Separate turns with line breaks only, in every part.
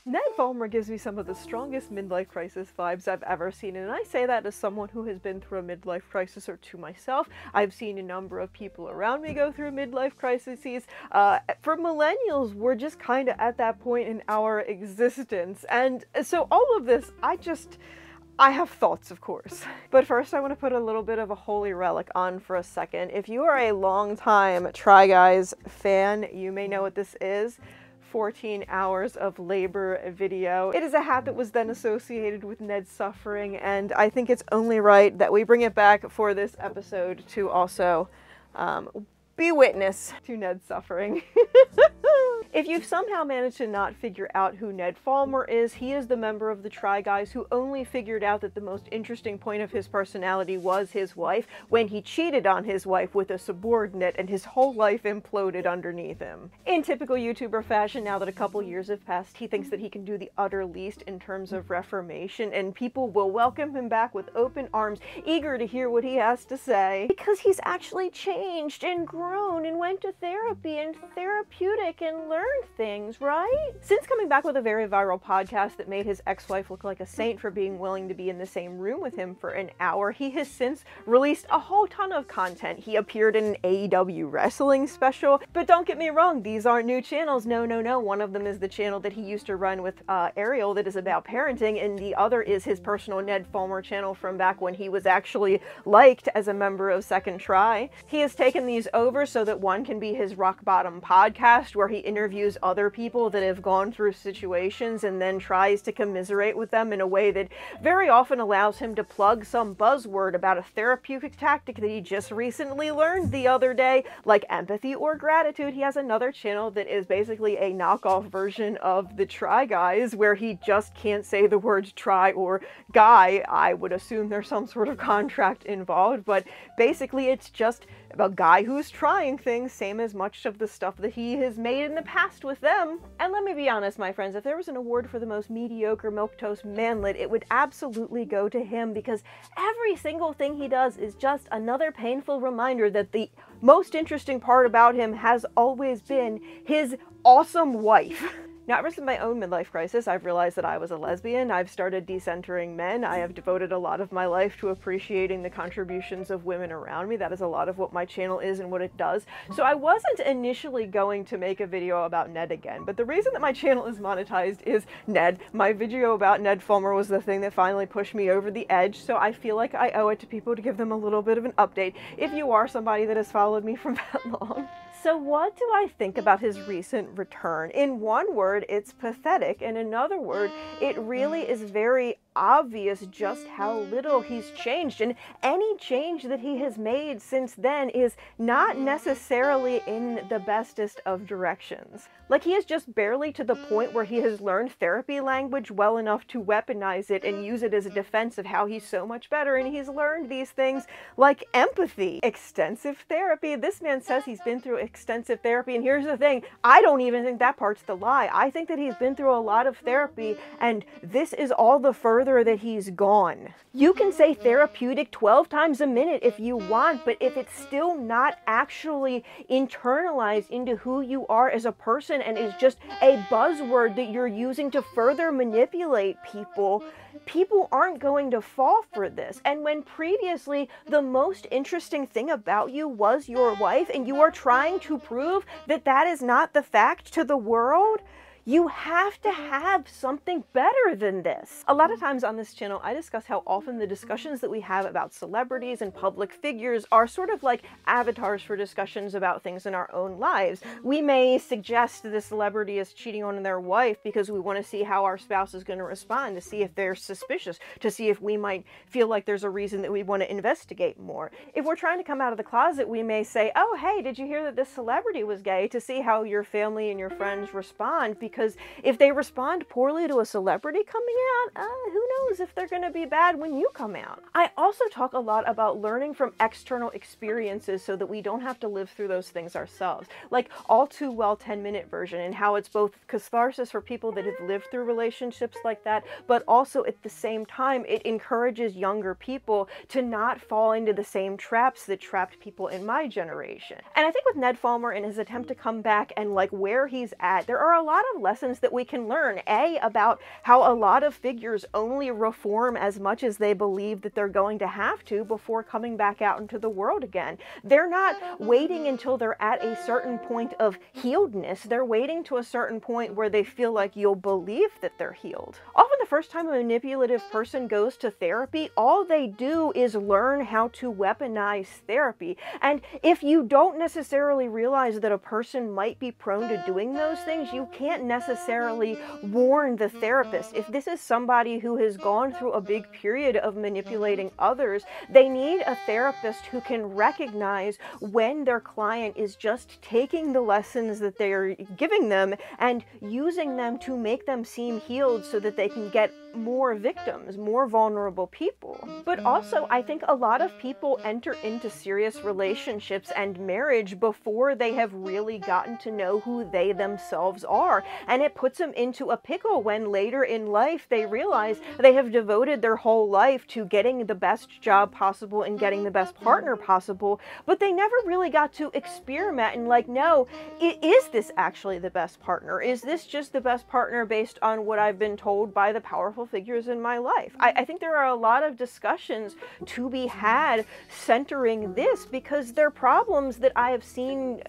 Ned Fulmer gives me some of the strongest midlife crisis vibes I've ever seen, and I say that as someone who has been through a midlife crisis or two myself. I've seen a number of people around me go through midlife crises. For millennials, we're just kind of at that point in our existence, and so all of this, I have thoughts, of course. But first, I want to put a little bit of a holy relic on for a second. If you are a longtime Try Guys fan, you may know what this is. 14 hours of labor video. It is a hat that was then associated with Ned's suffering, and I think it's only right that we bring it back for this episode to also be witness to Ned's suffering. If you've somehow managed to not figure out who Ned Fulmer is, he is the member of the Try Guys who only figured out that the most interesting point of his personality was his wife when he cheated on his wife with a subordinate and his whole life imploded underneath him. In typical YouTuber fashion, now that a couple years have passed, he thinks that he can do the utter least in terms of reformation, and people will welcome him back with open arms, eager to hear what he has to say. Because he's actually changed and grown and went to therapy and therapeutic and learned things, right? Since coming back with a very viral podcast that made his ex-wife look like a saint for being willing to be in the same room with him for an hour, he has since released a whole ton of content. He appeared in an AEW wrestling special, but don't get me wrong, these aren't new channels. No. One of them is the channel that he used to run with Ariel that is about parenting, and the other is his personal Ned Fulmer channel from back when he was actually liked as a member of Second Try. He has taken these over so that one can be his rock bottom podcast where he interviews other people that have gone through situations and then tries to commiserate with them in a way that very often allows him to plug some buzzword about a therapeutic tactic that he just recently learned the other day, like empathy or gratitude. He has another channel that is basically a knockoff version of the Try Guys where he just can't say the words try or guy. I would assume there's some sort of contract involved, but basically it's just a guy who's trying things, same as much of the stuff that he has made in the past with them. And let me be honest, my friends, if there was an award for the most mediocre milquetoast manlet, it would absolutely go to him, because every single thing he does is just another painful reminder that the most interesting part about him has always been his awesome wife. Now, ever since my own midlife crisis, I've realized that I was a lesbian. I've started decentering men. I have devoted a lot of my life to appreciating the contributions of women around me. That is a lot of what my channel is and what it does. So I wasn't initially going to make a video about Ned again, but the reason that my channel is monetized is Ned. My video about Ned Fulmer was the thing that finally pushed me over the edge, so I feel like I owe it to people to give them a little bit of an update, if you are somebody that has followed me for that long. So what do I think about his recent return? In one word, it's pathetic. In another word, it really is very obvious just how little he's changed, and any change that he has made since then is not necessarily in the bestest of directions. Like, he is just barely to the point where he has learned therapy language well enough to weaponize it and use it as a defense of how he's so much better, and he's learned these things like empathy, extensive therapy. This man says he's been through extensive therapy, and here's the thing, I don't even think that part's the lie. I think that he's been through a lot of therapy, and this is all the further that he's gone. You can say therapeutic 12 times a minute if you want, but if it's still not actually internalized into who you are as a person and is just a buzzword that you're using to further manipulate people, people aren't going to fall for this. And when previously the most interesting thing about you was your wife, and you are trying to prove that that is not the fact to the world, you have to have something better than this. A lot of times on this channel, I discuss how often the discussions that we have about celebrities and public figures are sort of like avatars for discussions about things in our own lives. We may suggest the celebrity is cheating on their wife because we want to see how our spouse is going to respond, to see if they're suspicious, to see if we might feel like there's a reason that we want to investigate more. If we're trying to come out of the closet, we may say, oh, hey, did you hear that this celebrity was gay, to see how your family and your friends respond, because if they respond poorly to a celebrity coming out, who knows if they're going to be bad when you come out. I also talk a lot about learning from external experiences so that we don't have to live through those things ourselves. Like All Too Well 10-minute version, and how it's both catharsis for people that have lived through relationships like that, but also at the same time it encourages younger people to not fall into the same traps that trapped people in my generation. And I think with Ned Fulmer and his attempt to come back and like where he's at, there are a lot of lessons that we can learn. A, about how a lot of figures only reform as much as they believe that they're going to have to before coming back out into the world again. They're not waiting until they're at a certain point of healedness. They're waiting to a certain point where they feel like you'll believe that they're healed. Often the first time a manipulative person goes to therapy, all they do is learn how to weaponize therapy. And if you don't necessarily realize that a person might be prone to doing those things, you can't necessarily warn the therapist. If this is somebody who has gone through a big period of manipulating others, they need a therapist who can recognize when their client is just taking the lessons that they're giving them and using them to make them seem healed so that they can get more victims, more vulnerable people. But also, I think a lot of people enter into serious relationships and marriage before they have really gotten to know who they themselves are. And it puts them into a pickle when later in life they realize they have devoted their whole life to getting the best job possible and getting the best partner possible, but they never really got to experiment and like, no, is this actually the best partner? Is this just the best partner based on what I've been told by the powerful figures in my life? I think there are a lot of discussions to be had centering this, because they're problems that I have seen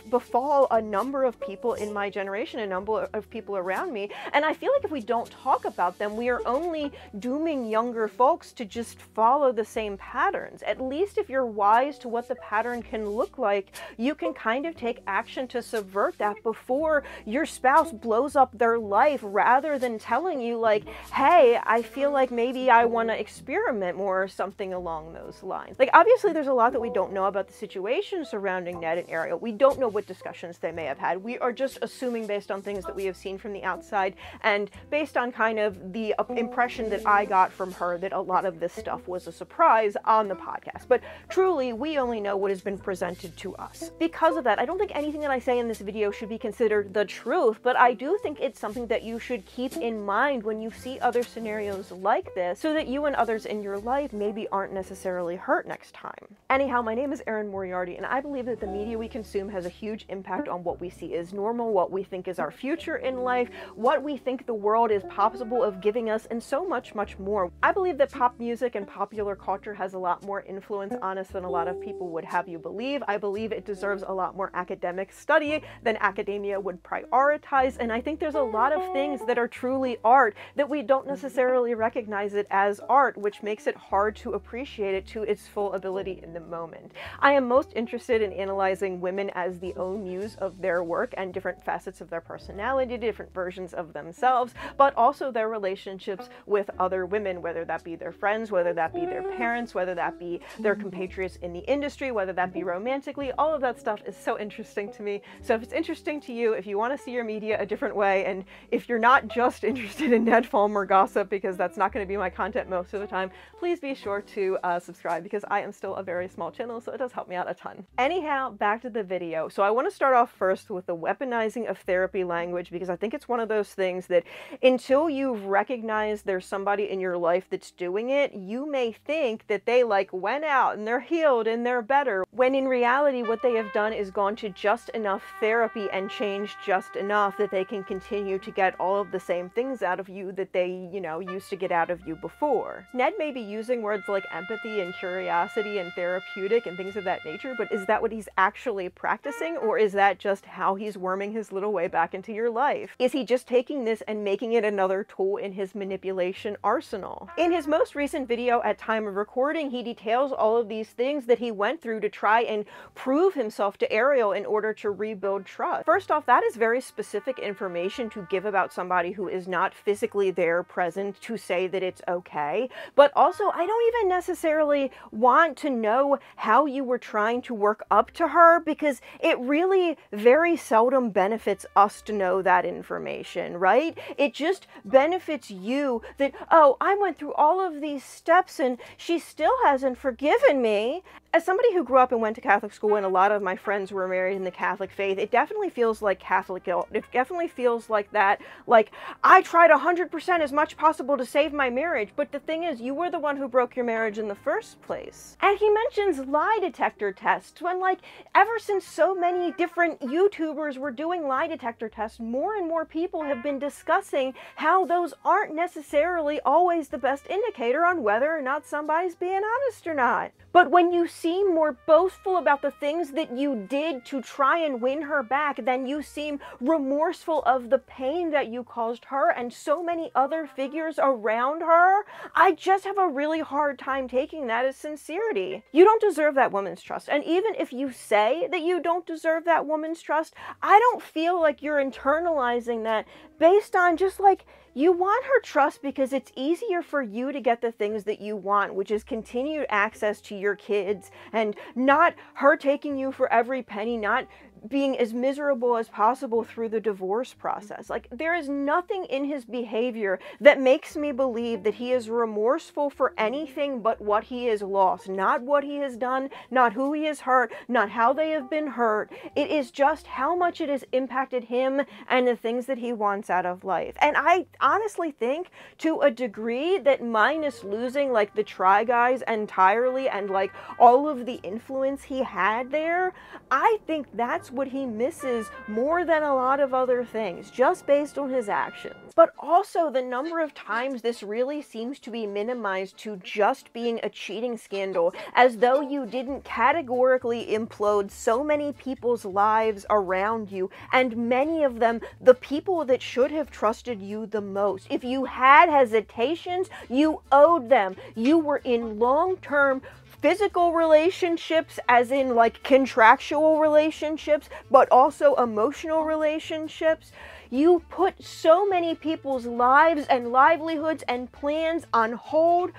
befall a number of people in my generation, a number of people around me, and I feel like if we don't talk about them, we are only dooming younger folks to just follow the same patterns. At least if you're wise to what the pattern can look like, you can kind of take action to subvert that before your spouse blows up their life, rather than telling you like, hey, I feel like maybe I want to experiment more, or something along those lines. Like, obviously there's a lot that we don't know about the situation surrounding Ned and Ariel. We don't know what discussions they may have had. We are just assuming based on things that we have seen from the outside, and based on kind of the impression that I got from her that a lot of this stuff was a surprise on the podcast. But truly, we only know what has been presented to us. Because of that, I don't think anything that I say in this video should be considered the truth, but I do think it's something that you should keep in mind when you see other scenarios like this, so that you and others in your life maybe aren't necessarily hurt next time. Anyhow, my name is AerinMoriarty, and I believe that the media we consume has a huge impact on what we see as normal, what we think is our future in life, what we think the world is possible of giving us, and so much, much more. I believe that pop music and popular culture has a lot more influence on us than a lot of people would have you believe. I believe it deserves a lot more academic study than academia would prioritize, and I think there's a lot of things that are truly art that we don't necessarily recognize it as art, which makes it hard to appreciate it to its full ability in the moment. I am most interested in analyzing women as the own muse of their work and different facets of their personality, different versions of themselves, but also their relationships with other women, whether that be their friends, whether that be their parents, whether that be their compatriots in the industry, whether that be romantically. All of that stuff is so interesting to me. So if it's interesting to you, if you want to see your media a different way, and if you're not just interested in Ned Fulmer gossip, because that's not going to be my content most of the time, please be sure to subscribe, because I am still a very small channel, so it does help me out a ton. Anyhow, back to the video. So I want to start off first with the weaponizing of therapy language, because I think it's one of those things that until you've recognized there's somebody in your life that's doing it, you may think that they like went out and they're healed and they're better, when in reality what they have done is gone to just enough therapy and changed just enough that they can continue to get all of the same things out of you that they, you know, used to get out of you before. Ned may be using words like empathy and curiosity and therapeutic and things of that nature, but is that what he's actually practicing, or is that just how he's worming his little way back into your life? Is he just taking this and making it another tool in his manipulation arsenal? In his most recent video at time of recording, he details all of these things that he went through to try and prove himself to Ariel in order to rebuild trust. First off, that is very specific information to give about somebody who is not physically there present to say that it's okay. But also, I don't even necessarily want to know how you were trying to work up to her, because it really very seldom benefits us to know that information, right? It just benefits you that, oh, I went through all of these steps and she still hasn't forgiven me. As somebody who grew up and went to Catholic school, and a lot of my friends were married in the Catholic faith, it definitely feels like Catholic guilt. It definitely feels like that, like, I tried 100% as much possible to save my marriage, but the thing is, you were the one who broke your marriage in the first place. And he mentions lie detector tests, when, like, ever since so many different YouTubers were doing lie detector tests, more and more people have been discussing how those aren't necessarily always the best indicator on whether or not somebody's being honest or not. But when you seem more boastful about the things that you did to try and win her back, then you seem remorseful of the pain that you caused her and so many other figures around her. I just have a really hard time taking that as sincerity. You don't deserve that woman's trust. And even if you say that you don't deserve that woman's trust, I don't feel like you're internalizing that based on just like, you want her trust because it's easier for you to get the things that you want, which is continued access to your kids and not her taking you for every penny, not being as miserable as possible through the divorce process. Like, there is nothing in his behavior that makes me believe that he is remorseful for anything but what he has lost. Not what he has done, not who he has hurt, not how they have been hurt. It is just how much it has impacted him and the things that he wants out of life. And I honestly think, to a degree, that minus losing, like, the Try Guys entirely and, like, all of the influence he had there, I think that's what he misses more than a lot of other things, just based on his actions. But also the number of times this really seems to be minimized to just being a cheating scandal, as though you didn't categorically implode so many people's lives around you, and many of them the people that should have trusted you the most. If you had hesitations, you owed them. You were in long-term physical relationships, as in like contractual relationships, but also emotional relationships. You put so many people's lives and livelihoods and plans on hold.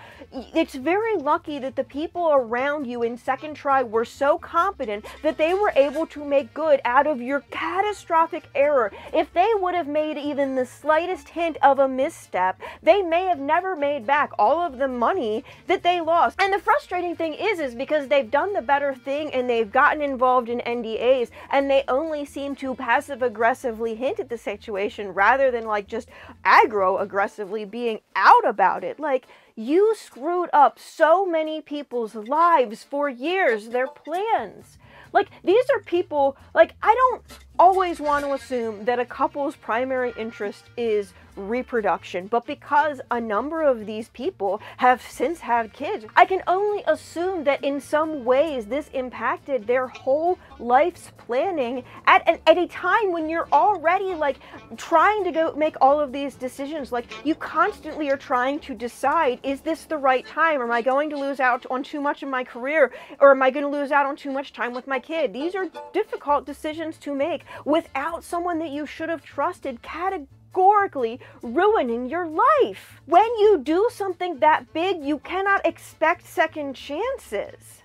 It's very lucky that the people around you in Second Try were so competent that they were able to make good out of your catastrophic error. If they would have made even the slightest hint of a misstep, they may have never made back all of the money that they lost. And the frustrating thing is because they've done the better thing and they've gotten involved in NDAs, and they only seem to passive-aggressively hint at the situation rather than like just aggro-aggressively being out about it. Like, you screwed up so many people's lives for years, their plans. Like, these are people, like, I don't always want to assume that a couple's primary interest is reproduction, but because a number of these people have since had kids, I can only assume that in some ways this impacted their whole life's planning at a time when you're already like trying to go make all of these decisions. Like, you constantly are trying to decide, is this the right time? Am I going to lose out on too much of my career, or am I going to lose out on too much time with my kid? These are difficult decisions to make without someone that you should have trusted categorically ruining your life. When you do something that big, you cannot expect second chances.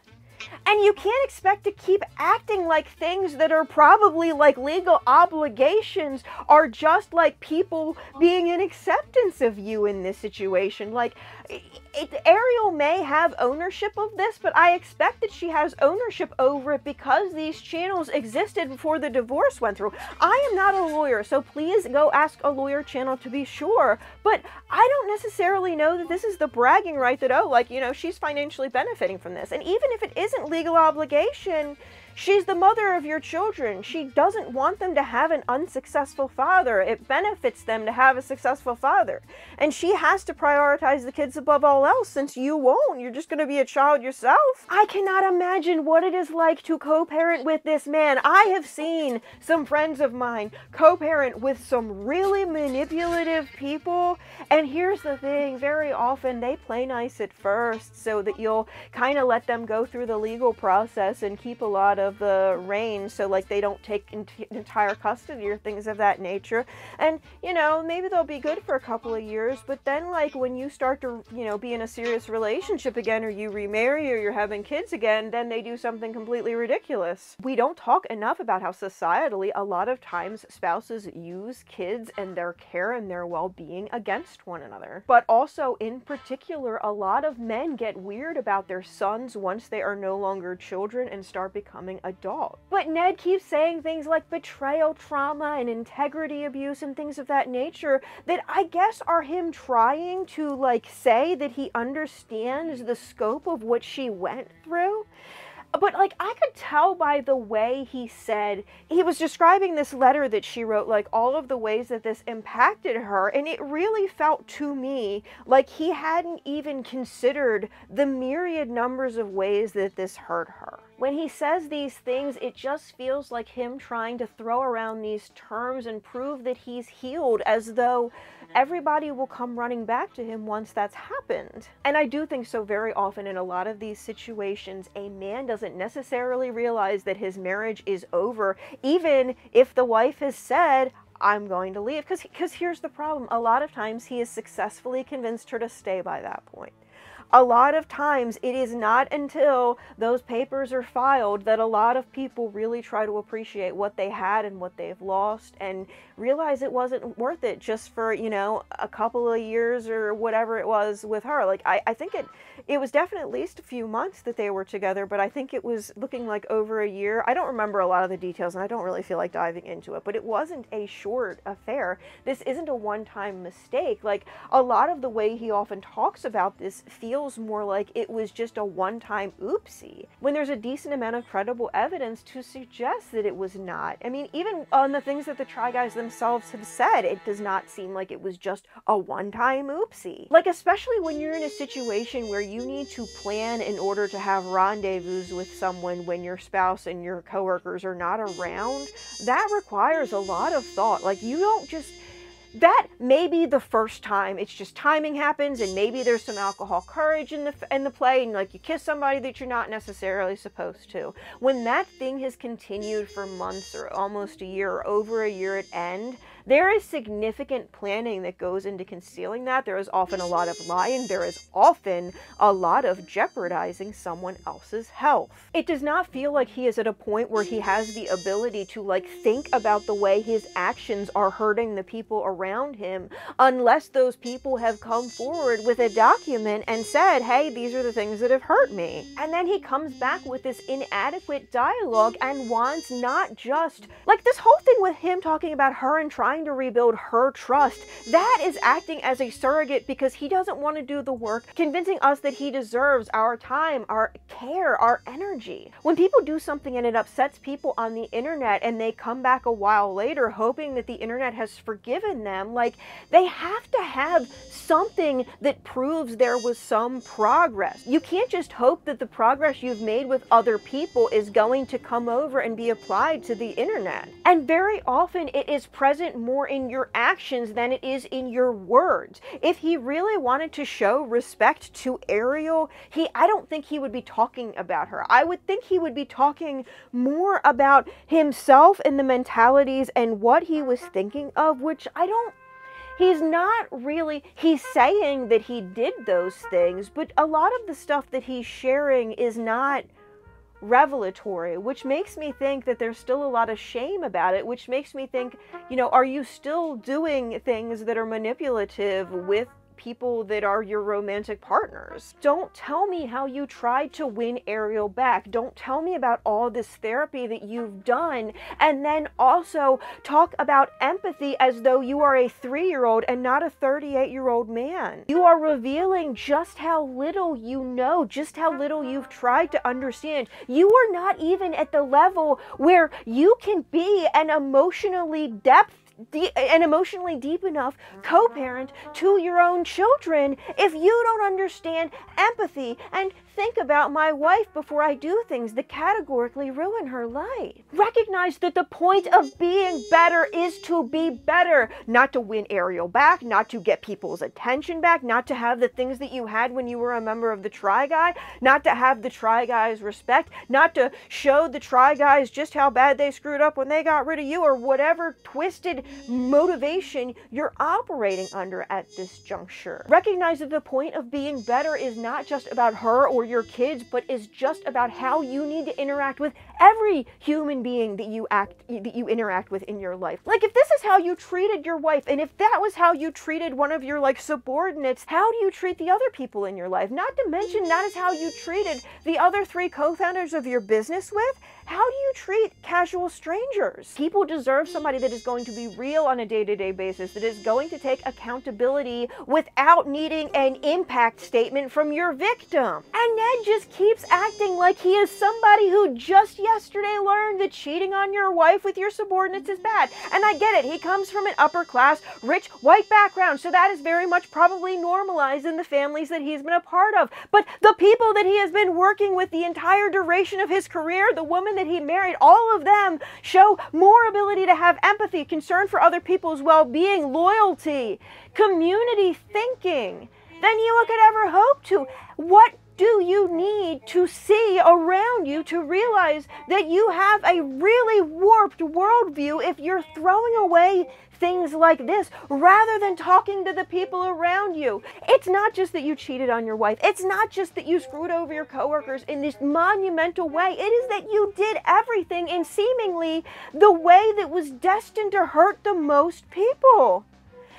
And you can't expect to keep acting like things that are probably like legal obligations are just like people being in acceptance of you in this situation. Like, Ariel may have ownership of this, but I expect that she has ownership over it because these channels existed before the divorce went through. I am not a lawyer, so please go ask a lawyer channel to be sure, but I don't necessarily know that this is the bragging right that, oh, like, you know, she's financially benefiting from this. And even if it isn't legal obligation, she's the mother of your children. She doesn't want them to have an unsuccessful father. It benefits them to have a successful father. And she has to prioritize the kids above all else, since you won't. You're just going to be a child yourself. I cannot imagine what it is like to co-parent with this man. I have seen some friends of mine co-parent with some really manipulative people. And here's the thing, very often they play nice at first so that you'll kind of let them go through the legal process and keep a lot of of the reins, so like they don't take entire custody or things of that nature. And, you know, maybe they'll be good for a couple of years, but then like when you start to, you know, be in a serious relationship again, or you remarry, or you're having kids again, then they do something completely ridiculous. We don't talk enough about how societally a lot of times spouses use kids and their care and their well-being against one another. But also, in particular, a lot of men get weird about their sons once they are no longer children and start becoming adults. But Ned keeps saying things like betrayal trauma and integrity abuse and things of that nature that I guess are him trying to like say that he understands the scope of what she went through. But like, I could tell by the way he said, he was describing this letter that she wrote, like all of the ways that this impacted her, and it really felt to me like he hadn't even considered the myriad numbers of ways that this hurt her. When he says these things, it just feels like him trying to throw around these terms and prove that he's healed, as though everybody will come running back to him once that's happened. And I do think so very often in a lot of these situations, a man doesn't necessarily realize that his marriage is over, even if the wife has said, I'm going to leave. Because here's the problem. A lot of times he has successfully convinced her to stay by that point. A lot of times it is not until those papers are filed that a lot of people really try to appreciate what they had and what they've lost and realize it wasn't worth it just for, you know, a couple of years or whatever it was with her. Like, I think it was definitely at least a few months that they were together, but I think it was looking like over a year. I don't remember a lot of the details and I don't really feel like diving into it, but it wasn't a short affair. This isn't a one-time mistake. Like, a lot of the way he often talks about this feels more like it was just a one-time oopsie, when there's a decent amount of credible evidence to suggest that it was not. I mean, even on the things that the Try Guys themselves have said, it does not seem like it was just a one-time oopsie. Like, especially when you're in a situation where you need to plan in order to have rendezvous with someone when your spouse and your coworkers are not around, that requires a lot of thought. Like, you don't just... That may be the first time, it's just timing happens and maybe there's some alcohol courage in the play, and like you kiss somebody that you're not necessarily supposed to. When that thing has continued for months or almost a year or over a year at end, there is significant planning that goes into concealing that. There is often a lot of lying. There is often a lot of jeopardizing someone else's health. It does not feel like he is at a point where he has the ability to like think about the way his actions are hurting the people around him, unless those people have come forward with a document and said, hey, these are the things that have hurt me. And then he comes back with this inadequate dialogue and wants not just, like, this whole thing with him talking about her and trying to rebuild her trust, that is acting as a surrogate because he doesn't want to do the work, convincing us that he deserves our time, our care, our energy. When people do something and it upsets people on the internet and they come back a while later hoping that the internet has forgiven them, like, they have to have something that proves there was some progress. You can't just hope that the progress you've made with other people is going to come over and be applied to the internet. And very often it is present more in your actions than it is in your words. If he really wanted to show respect to Ariel, I don't think he would be talking about her. I would think he would be talking more about himself and the mentalities and what he was thinking of, which he's not really, he's saying that he did those things, but a lot of the stuff that he's sharing is not revelatory, which makes me think that there's still a lot of shame about it, which makes me think, you know, are you still doing things that are manipulative with people that are your romantic partners? Don't tell me how you tried to win Ariel back. Don't tell me about all this therapy that you've done, and then also talk about empathy as though you are a 3-year-old and not a 38-year-old man. You are revealing just how little you know, just how little you've tried to understand. You are not even at the level where you can be an emotionally deep enough co-parent to your own children if you don't understand empathy and
think about my wife before I do things that categorically ruin her life. Recognize that the point of being better is to be better, not to win Ariel back, not to get people's attention back, not to have the things that you had when you were a member of the Try Guy, not to have the Try Guys respect, not to show the Try Guys just how bad they screwed up when they got rid of you, or whatever twisted motivation you're operating under at this juncture. Recognize that the point of being better is not just about her or your kids, but is just about how you need to interact with every human being that you interact with in your life. Like, if this is how you treated your wife, and if that was how you treated one of your like subordinates, how do you treat the other people in your life? Not to mention, that is how you treated the other 3 co-founders of your business with. How do you treat casual strangers? People deserve somebody that is going to be real on a day-to-day basis, that is going to take accountability without needing an impact statement from your victim. And Ned just keeps acting like he is somebody who just yesterday learned that cheating on your wife with your subordinates is bad. And I get it, he comes from an upper class, rich, white background, so that is very much probably normalized in the families that he's been a part of. But the people that he has been working with the entire duration of his career, the woman that he married, all of them show more ability to have empathy, concern for other people's well-being, loyalty, community thinking than you could ever hope to. What do you need to see around you to realize that you have a really warped worldview if you're throwing away things like this rather than talking to the people around you? It's not just that you cheated on your wife. It's not just that you screwed over your coworkers in this monumental way. It is that you did everything in seemingly the way that was destined to hurt the most people.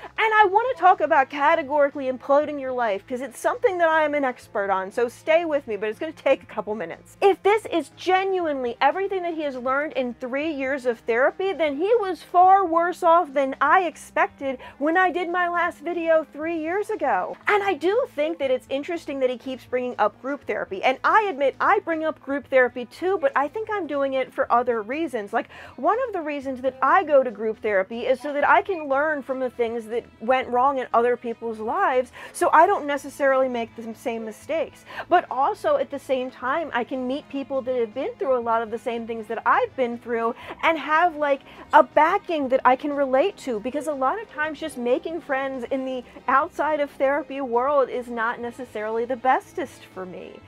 And I want to talk about categorically imploding your life because it's something that I am an expert on, so stay with me, but it's going to take a couple minutes. If this is genuinely everything that he has learned in 3 years of therapy, then he was far worse off than I expected when I did my last video 3 years ago. And I do think that it's interesting that he keeps bringing up group therapy, and I admit I bring up group therapy too, but I think I'm doing it for other reasons. Like, one of the reasons that I go to group therapy is so that I can learn from the things that went wrong in other people's lives, so I don't necessarily make the same mistakes. But also at the same time, I can meet people that have been through a lot of the same things that I've been through and have like a backing that I can relate to, because a lot of times just making friends in the outside of therapy world is not necessarily the bestest for me.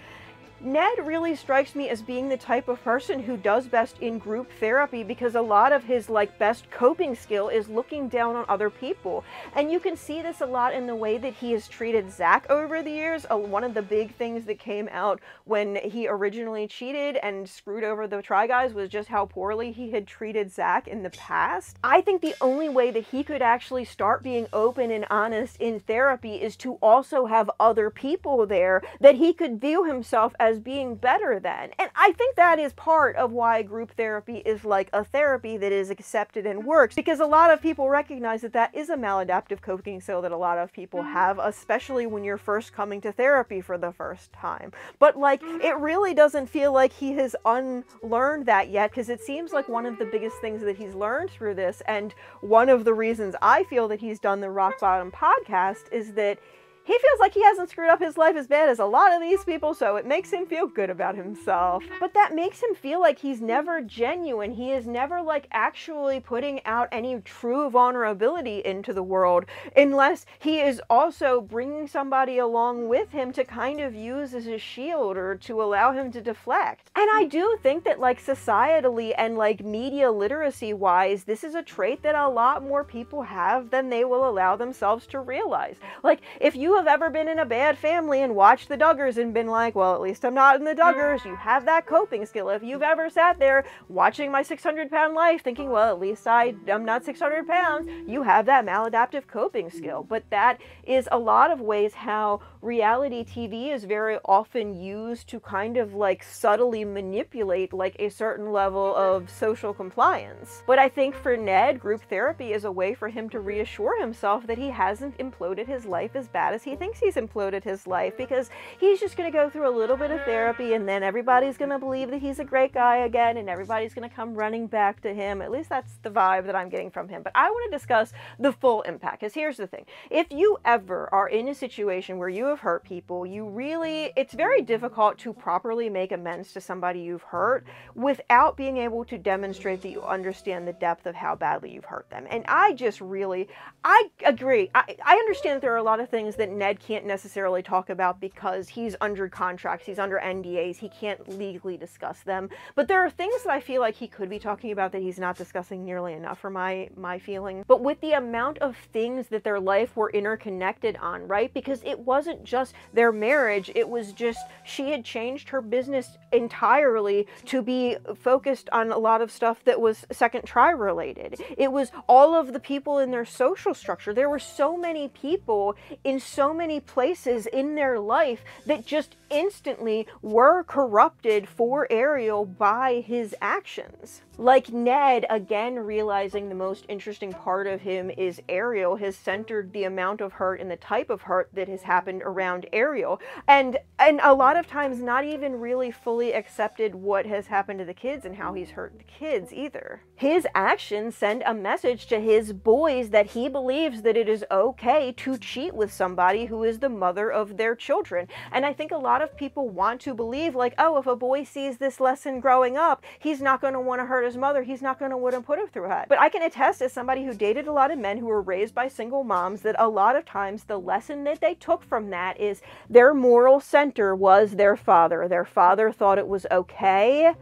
Ned really strikes me as being the type of person who does best in group therapy because a lot of his like best coping skill is looking down on other people. And you can see this a lot in the way that he has treated Zach over the years. One of the big things that came out when he originally cheated and screwed over the Try Guys was just how poorly he had treated Zach in the past. I think the only way that he could actually start being open and honest in therapy is to also have other people there that he could view himself as being better than. And I think that is part of why group therapy is like a therapy that is accepted and works, because a lot of people recognize that that is a maladaptive coping skill that a lot of people have, especially when you're first coming to therapy for the first time. But like, it really doesn't feel like he has unlearned that yet, because it seems like one of the biggest things that he's learned through this, and one of the reasons I feel that he's done the Rock Bottom podcast, is that he feels like he hasn't screwed up his life as bad as a lot of these people, so it makes him feel good about himself. But that makes him feel like he's never genuine. He is never like actually putting out any true vulnerability into the world, unless he is also bringing somebody along with him to kind of use as a shield or to allow him to deflect. And I do think that like societally and like media literacy wise, this is a trait that a lot more people have than they will allow themselves to realize. Like, if you have ever been in a bad family and watched the Duggars and been like, well, at least I'm not in the Duggars, you have that coping skill. If you've ever sat there watching My 600-Pound Life thinking, well, at least I'm not 600 pounds, you have that maladaptive coping skill. But that is a lot of ways how reality TV is very often used to kind of like subtly manipulate like a certain level of social compliance. But I think for Ned, group therapy is a way for him to reassure himself that he hasn't imploded his life as bad as because he thinks he's imploded his life, because he's just going to go through a little bit of therapy and then everybody's going to believe that he's a great guy again and everybody's going to come running back to him. At least that's the vibe that I'm getting from him. But I want to discuss the full impact, because here's the thing. If you ever are in a situation where you have hurt people, it's very difficult to properly make amends to somebody you've hurt without being able to demonstrate that you understand the depth of how badly you've hurt them. And I agree. I understand that there are a lot of things that Ned can't necessarily talk about because he's under contracts, he's under NDAs, he can't legally discuss them. But there are things that I feel like he could be talking about that he's not discussing nearly enough for my feeling. But with the amount of things that their life were interconnected on, right? Because it wasn't just their marriage, it was just she had changed her business entirely to be focused on a lot of stuff that was second try related. It was all of the people in their social structure. There were so many people in so many places in their life that just instantly were corrupted for Ariel by his actions. Like Ned, again, realizing the most interesting part of him is Ariel, has centered the amount of hurt and the type of hurt that has happened around Ariel. And a lot of times not even really fully accepted what has happened to the kids and how he's hurt the kids either. His actions send a message to his boys that he believes that it is okay to cheat with somebody who is the mother of their children. And I think a lot of people want to believe, like, oh, if a boy sees this lesson growing up, he's not going to want to hurt his mother, he's not going to want to put her through that. But I can attest, as somebody who dated a lot of men who were raised by single moms, that a lot of times the lesson that they took from that is their moral center was their father. Their father thought it was okay.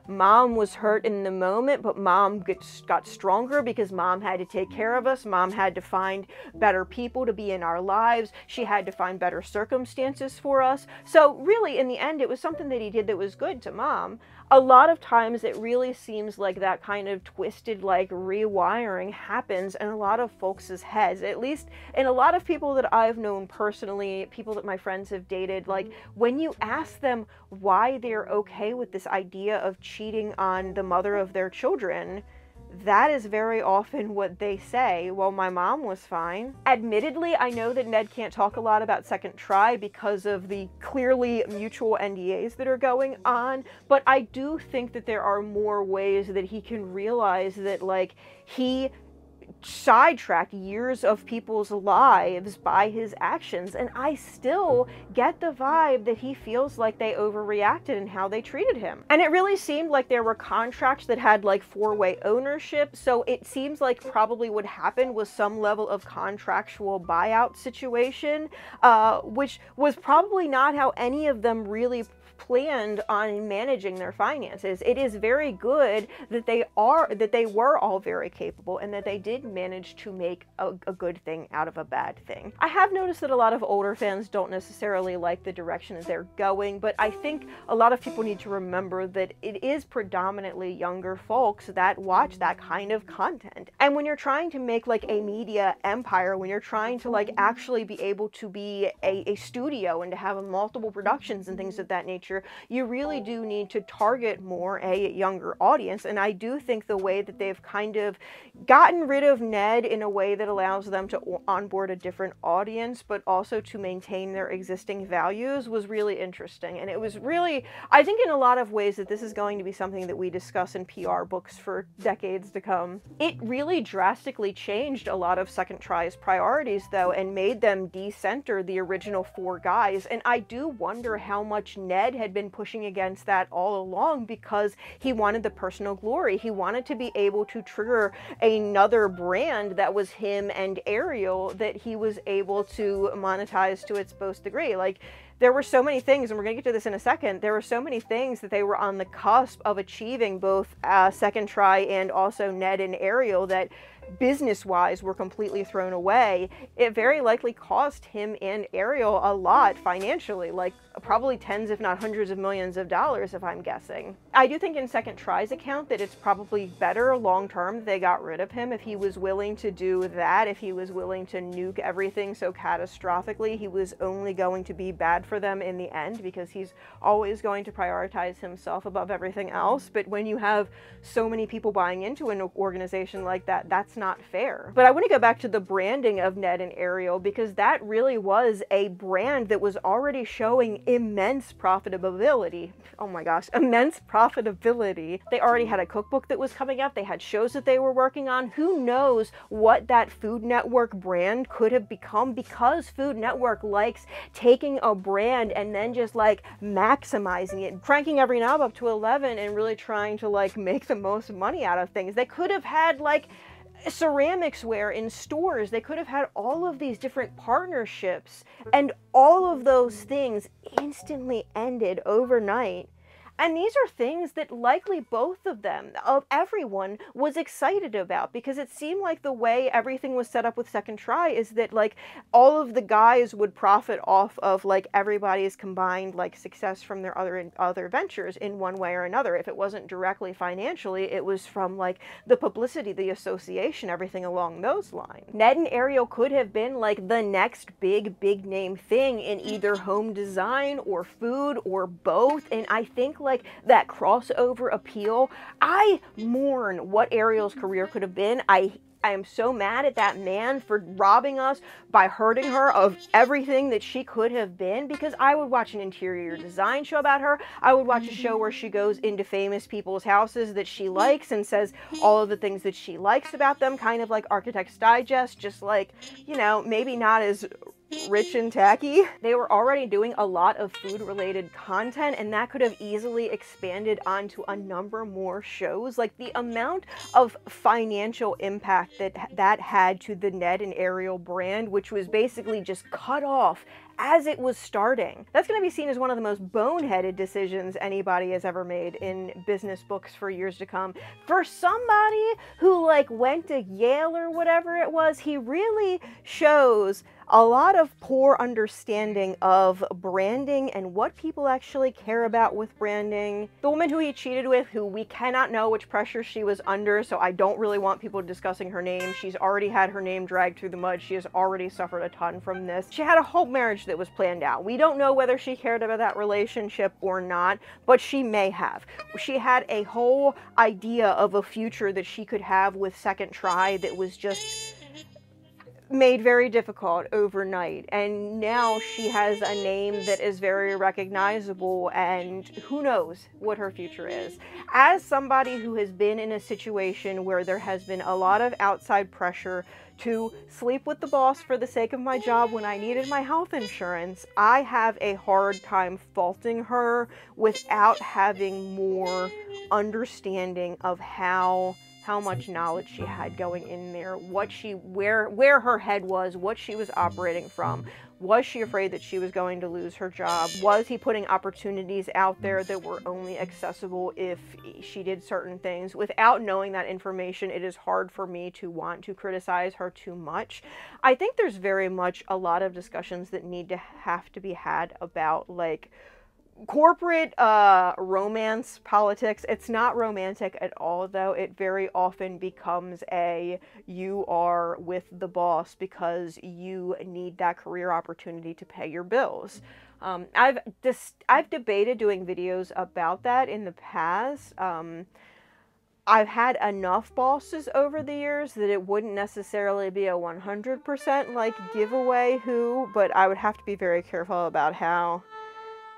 Mom was hurt in the moment, but mom got stronger because mom had to take care of us. Mom had to find better people to be in our lives. She had to find better circumstances for us. So really, in the end, it was something that he did that was good to mom. A lot of times it really seems like that kind of twisted, like, rewiring happens in a lot of folks' heads, at least in a lot of people that I've known personally, people that my friends have dated. Like, when you ask them why they're okay with this idea of cheating on the mother of their children, that is very often what they say. Well, my mom was fine. Admittedly, I know that Ned can't talk a lot about second try because of the clearly mutual NDAs that are going on, but I do think that there are more ways that he can realize that, like, he sidetracked years of people's lives by his actions, and I still get the vibe that he feels like they overreacted in how they treated him. And it really seemed like there were contracts that had, like, four-way ownership, so it seems like probably what happened was some level of contractual buyout situation, which was probably not how any of them really planned on managing their finances. It is very good that they were all very capable and that they did manage to make a good thing out of a bad thing. I have noticed that a lot of older fans don't necessarily like the direction that they're going, but I think a lot of people need to remember that it is predominantly younger folks that watch that kind of content. And when you're trying to make, like, a media empire, when you're trying to, like, actually be able to be a studio and to have multiple productions and things of that nature, you really do need to target more a younger audience. And I do think the way that they've kind of gotten rid of Ned in a way that allows them to onboard a different audience, but also to maintain their existing values, was really interesting. And it was really, I think in a lot of ways that this is going to be something that we discuss in PR books for decades to come. It really drastically changed a lot of second try's priorities, though, and made them decenter the original four guys. And I do wonder how much Ned had been pushing against that all along, because he wanted the personal glory. He wanted to be able to trigger another brand that was him and Ariel that he was able to monetize to its most degree. Like, there were so many things, and we're going to get to this in a second, there were so many things that they were on the cusp of achieving, both second try and also Ned and Ariel, that business-wise were completely thrown away. It very likely cost him and Ariel a lot financially, like probably tens if not hundreds of millions of dollars, if I'm guessing. I do think in second try's account that it's probably better long-term that they got rid of him. If he was willing to do that, if he was willing to nuke everything so catastrophically, he was only going to be bad for them in the end, because he's always going to prioritize himself above everything else. But when you have so many people buying into an organization like that, that's that's not fair. But I want to go back to the branding of Ned and Ariel, because that really was a brand that was already showing immense profitability. Oh my gosh, immense profitability. They already had a cookbook that was coming out. They had shows that they were working on. Who knows what that Food Network brand could have become, because Food Network likes taking a brand and then just like maximizing it, cranking every knob up to 11 and really trying to like make the most money out of things. They could have had like ceramics ware in stores. They could have had all of these different partnerships, and all of those things instantly ended overnight. And these are things that likely both of them, of everyone, was excited about, because it seemed like the way everything was set up with Second Try is that like all of the guys would profit off of like everybody's combined like success from their other ventures in one way or another. If it wasn't directly financially, it was from like the publicity, the association, everything along those lines. Ned and Ariel could have been like the next big name thing in either home design or food or both, and I think like that crossover appeal. I mourn what Ariel's career could have been. I am so mad at that man for robbing us by hurting her of everything that she could have been, because I would watch an interior design show about her. I would watch a show where she goes into famous people's houses that she likes and says all of the things that she likes about them, kind of like Architect's Digest, just like, you know, maybe not as rich and tacky. They were already doing a lot of food related content, and that could have easily expanded onto a number more shows. Like the amount of financial impact that had to the Ned and Ariel brand, which was basically just cut off as it was starting. That's going to be seen as one of the most boneheaded decisions anybody has ever made in business books for years to come. For somebody who like went to Yale or whatever it was, he really shows a lot of poor understanding of branding and what people actually care about with branding. The woman who he cheated with, who we cannot know which pressure she was under, so I don't really want people discussing her name. She's already had her name dragged through the mud. She has already suffered a ton from this. She had a whole marriage that was planned out. We don't know whether she cared about that relationship or not, but she may have. She had a whole idea of a future that she could have with Second Try that was just made very difficult overnight, and now she has a name that is very recognizable, and who knows what her future is. As somebody who has been in a situation where there has been a lot of outside pressure to sleep with the boss for the sake of my job when I needed my health insurance, I have a hard time faulting her without having more understanding of how much knowledge she had going in there, where her head was, what she was operating from. Was she afraid that she was going to lose her job? Was he putting opportunities out there that were only accessible if she did certain things? Without knowing that information, it is hard for me to want to criticize her too much. I think there's very much a lot of discussions that have to be had about like corporate romance politics. It's not romantic at all, though. It very often becomes you are with the boss because you need that career opportunity to pay your bills. I've debated doing videos about that in the past. I've had enough bosses over the years that it wouldn't necessarily be a 100% like giveaway but I would have to be very careful about how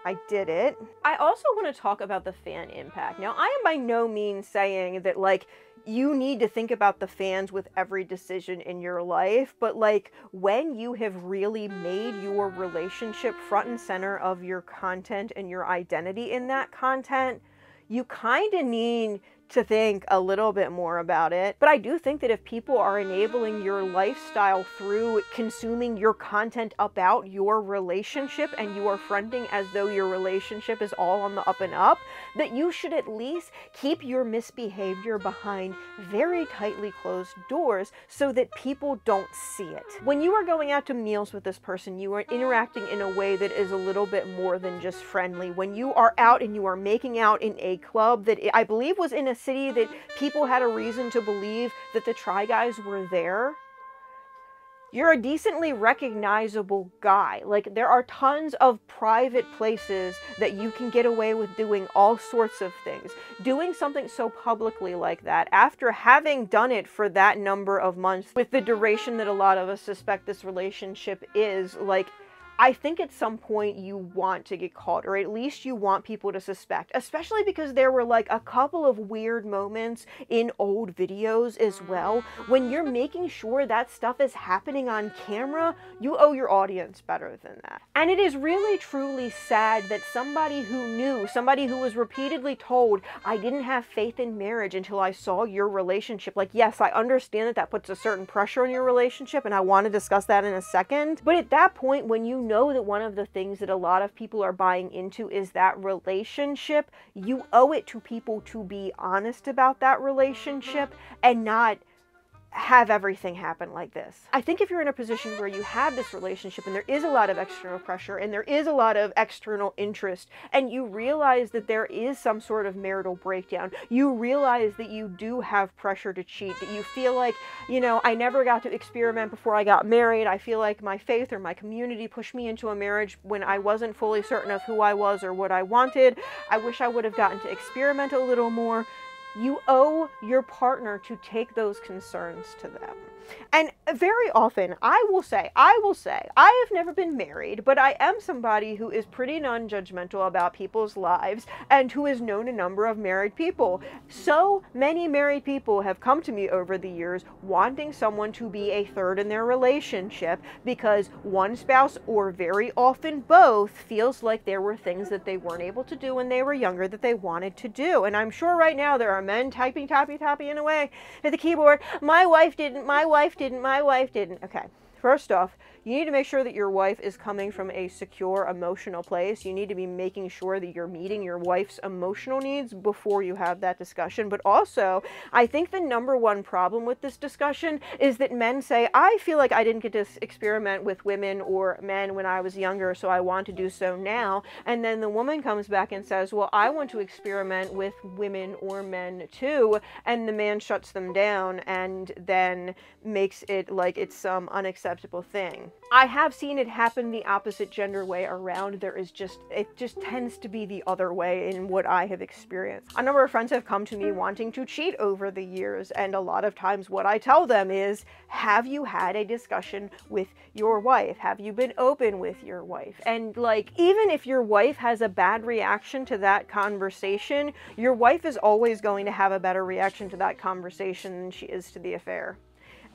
I did it. I also want to talk about the fan impact. Now, I am by no means saying that, like, you need to think about the fans with every decision in your life, but, like, when you have really made your relationship front and center of your content and your identity in that content, you kind of need to think a little bit more about it. But I do think that if people are enabling your lifestyle through consuming your content about your relationship, and you are fronting as though your relationship is all on the up and up, that you should at least keep your misbehavior behind very tightly closed doors so that people don't see it. When you are going out to meals with this person, you are interacting in a way that is a little bit more than just friendly. When you are out and you are making out in a club that I believe was in a city that people had a reason to believe that the Try Guys were there, you're a decently recognizable guy. Like, there are tons of private places that you can get away with doing all sorts of things. Doing something so publicly like that, after having done it for that number of months, with the duration that a lot of us suspect this relationship is, like, I think at some point you want to get caught, or at least you want people to suspect, especially because there were like a couple of weird moments in old videos as well. When you're making sure that stuff is happening on camera, you owe your audience better than that. And it is really truly sad that somebody who knew, somebody who was repeatedly told, I didn't have faith in marriage until I saw your relationship. Like, yes, I understand that that puts a certain pressure on your relationship, and I want to discuss that in a second. But at that point, when you know that one of the things that a lot of people are buying into is that relationship, you owe it to people to be honest about that relationship and not have everything happen like this. I think if you're in a position where you have this relationship and there is a lot of external pressure and there is a lot of external interest, and you realize that there is some sort of marital breakdown, you realize that you do have pressure to cheat, that you feel like, you know, I never got to experiment before I got married, I feel like my faith or my community pushed me into a marriage when I wasn't fully certain of who I was or what I wanted, I wish I would have gotten to experiment a little more. You owe your partner to take those concerns to them. And very often, I will say, I have never been married, but I am somebody who is pretty non-judgmental about people's lives and who has known a number of married people. So many married people have come to me over the years wanting someone to be a third in their relationship because one spouse, or very often both, feels like there were things that they weren't able to do when they were younger that they wanted to do. And I'm sure right now there are men typing away at the keyboard. My wife didn't. Okay, first off, you need to make sure that your wife is coming from a secure emotional place. You need to be making sure that you're meeting your wife's emotional needs before you have that discussion. But also, I think the number one problem with this discussion is that men say, I feel like I didn't get to experiment with women or men when I was younger, so I want to do so now. And then the woman comes back and says, well, I want to experiment with women or men too. And the man shuts them down and then makes it like it's some unacceptable thing. I have seen it happen the opposite gender way around. It just tends to be the other way in what I have experienced. A number of friends have come to me wanting to cheat over the years, and a lot of times what I tell them is, have you had a discussion with your wife? Have you been open with your wife? And like, even if your wife has a bad reaction to that conversation, your wife is always going to have a better reaction to that conversation than she is to the affair.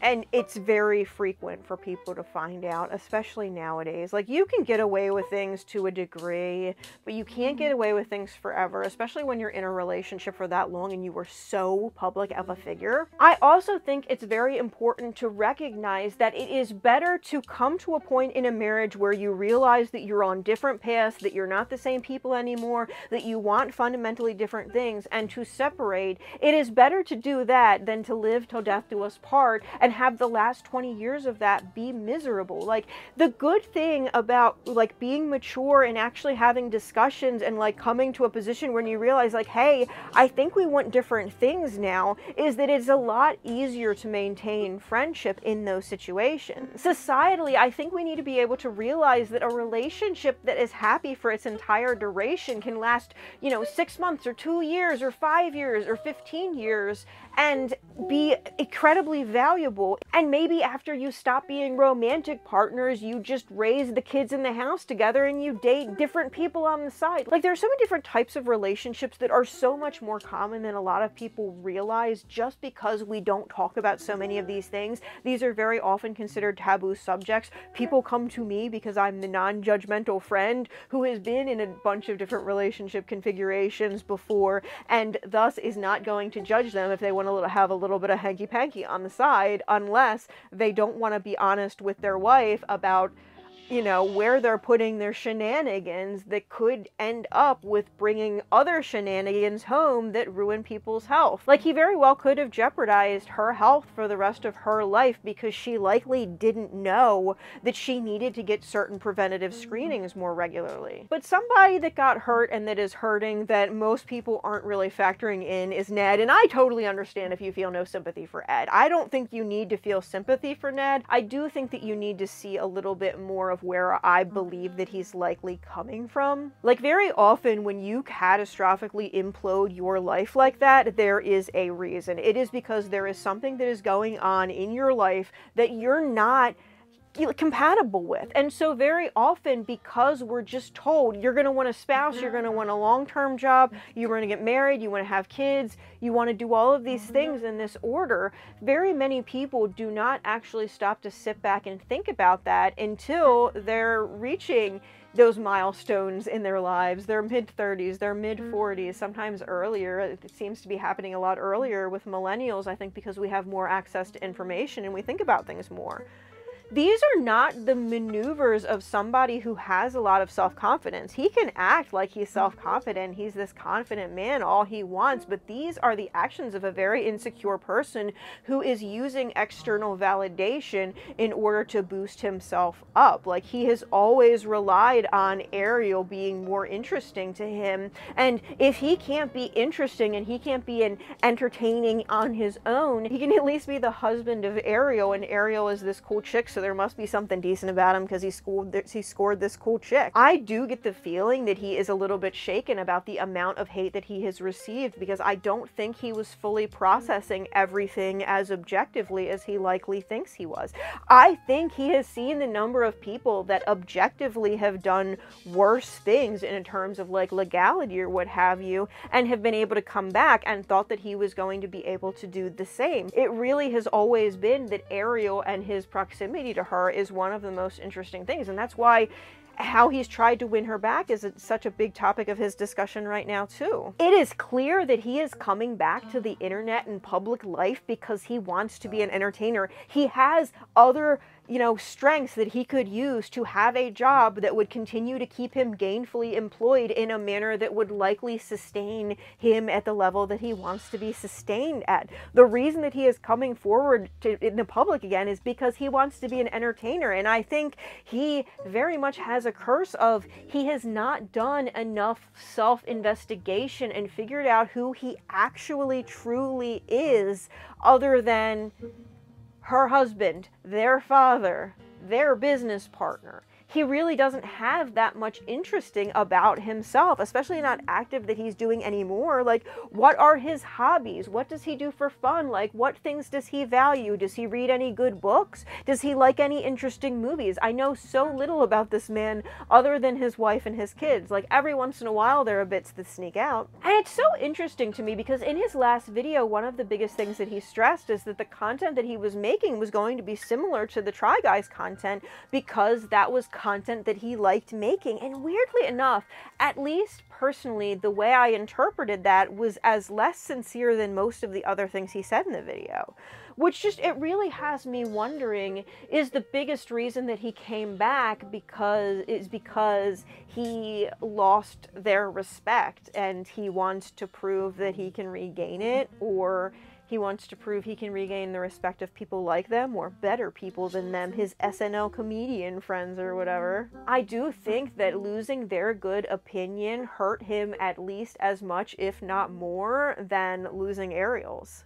And it's very frequent for people to find out, especially nowadays. Like, you can get away with things to a degree, but you can't get away with things forever, especially when you're in a relationship for that long and you were so public of a figure. I also think it's very important to recognize that it is better to come to a point in a marriage where you realize that you're on different paths, that you're not the same people anymore, that you want fundamentally different things, and to separate. It is better to do that than to live till death do us part and have the last 20 years of that be miserable. Like, the good thing about like being mature and actually having discussions and like coming to a position when you realize like, hey, I think we want different things now, is that it's a lot easier to maintain friendship in those situations. Societally, I think we need to be able to realize that a relationship that is happy for its entire duration can last, you know, 6 months or 2 years or 5 years or 15 years and be incredibly valuable. And maybe after you stop being romantic partners, you just raise the kids in the house together and you date different people on the side. Like, there are so many different types of relationships that are so much more common than a lot of people realize, just because we don't talk about so many of these things. These are very often considered taboo subjects. People come to me because I'm the non-judgmental friend who has been in a bunch of different relationship configurations before, and thus is not going to judge them if they want to have a little bit of hanky-panky on the side, unless they don't want to be honest with their wife about you know, where they're putting their shenanigans that could end up with bringing other shenanigans home that ruin people's health. Like, he very well could have jeopardized her health for the rest of her life because she likely didn't know that she needed to get certain preventative screenings more regularly. But somebody that got hurt and that is hurting that most people aren't really factoring in is Ned, and I totally understand if you feel no sympathy for Ed. I don't think you need to feel sympathy for Ned. I do think that you need to see a little bit more of where I believe that he's likely coming from. Like, very often when you catastrophically implode your life like that, there is a reason. It is because there is something that is going on in your life that you're not compatible with. And so very often, because we're just told you're going to want a spouse, you're going to want a long-term job, you're going to get married, you want to have kids, you want to do all of these things in this order, very many people do not actually stop to sit back and think about that until they're reaching those milestones in their lives, their mid-30s, their mid-40s, sometimes earlier. It seems to be happening a lot earlier with millennials, I think, because we have more access to information and we think about things more. These are not the maneuvers of somebody who has a lot of self-confidence. He can act like he's self-confident, he's this confident man all he wants, but these are the actions of a very insecure person who is using external validation in order to boost himself up. Like, he has always relied on Ariel being more interesting to him, and if he can't be interesting and he can't be entertaining on his own, he can at least be the husband of Ariel, and Ariel is this cool chick, so there must be something decent about him because he scored this cool chick. I do get the feeling that he is a little bit shaken about the amount of hate that he has received, because I don't think he was fully processing everything as objectively as he likely thinks he was. I think he has seen the number of people that objectively have done worse things in terms of like legality or what have you, and have been able to come back, and thought that he was going to be able to do the same. It really has always been that Ariel and his proximity to her is one of the most interesting things, and that's why how he's tried to win her back is such a big topic of his discussion right now too. It is clear that he is coming back to the internet and public life because he wants to be an entertainer. He has other, you know, strengths that he could use to have a job that would continue to keep him gainfully employed in a manner that would likely sustain him at the level that he wants to be sustained at. The reason that he is coming forward in the public again is because he wants to be an entertainer, and I think he very much has a curse of he has not done enough self-investigation and figured out who he actually truly is, other than her husband, their father, their business partner. He really doesn't have that much interesting about himself, especially not active that he's doing anymore. Like, what are his hobbies? What does he do for fun? Like, what things does he value? Does he read any good books? Does he like any interesting movies? I know so little about this man other than his wife and his kids. Like, every once in a while there are bits that sneak out. And it's so interesting to me because in his last video, one of the biggest things that he stressed is that the content that he was making was going to be similar to the Try Guys content because that was content that he liked making. And weirdly enough, at least personally, the way I interpreted that was as less sincere than most of the other things he said in the video. Which just, it really has me wondering, is the biggest reason that he came back because he lost their respect and he wants to prove that he can regain it, or he wants to prove he can regain the respect of people like them, or better people than them, his SNL comedian friends or whatever. I do think that losing their good opinion hurt him at least as much, if not more, than losing Ariel's.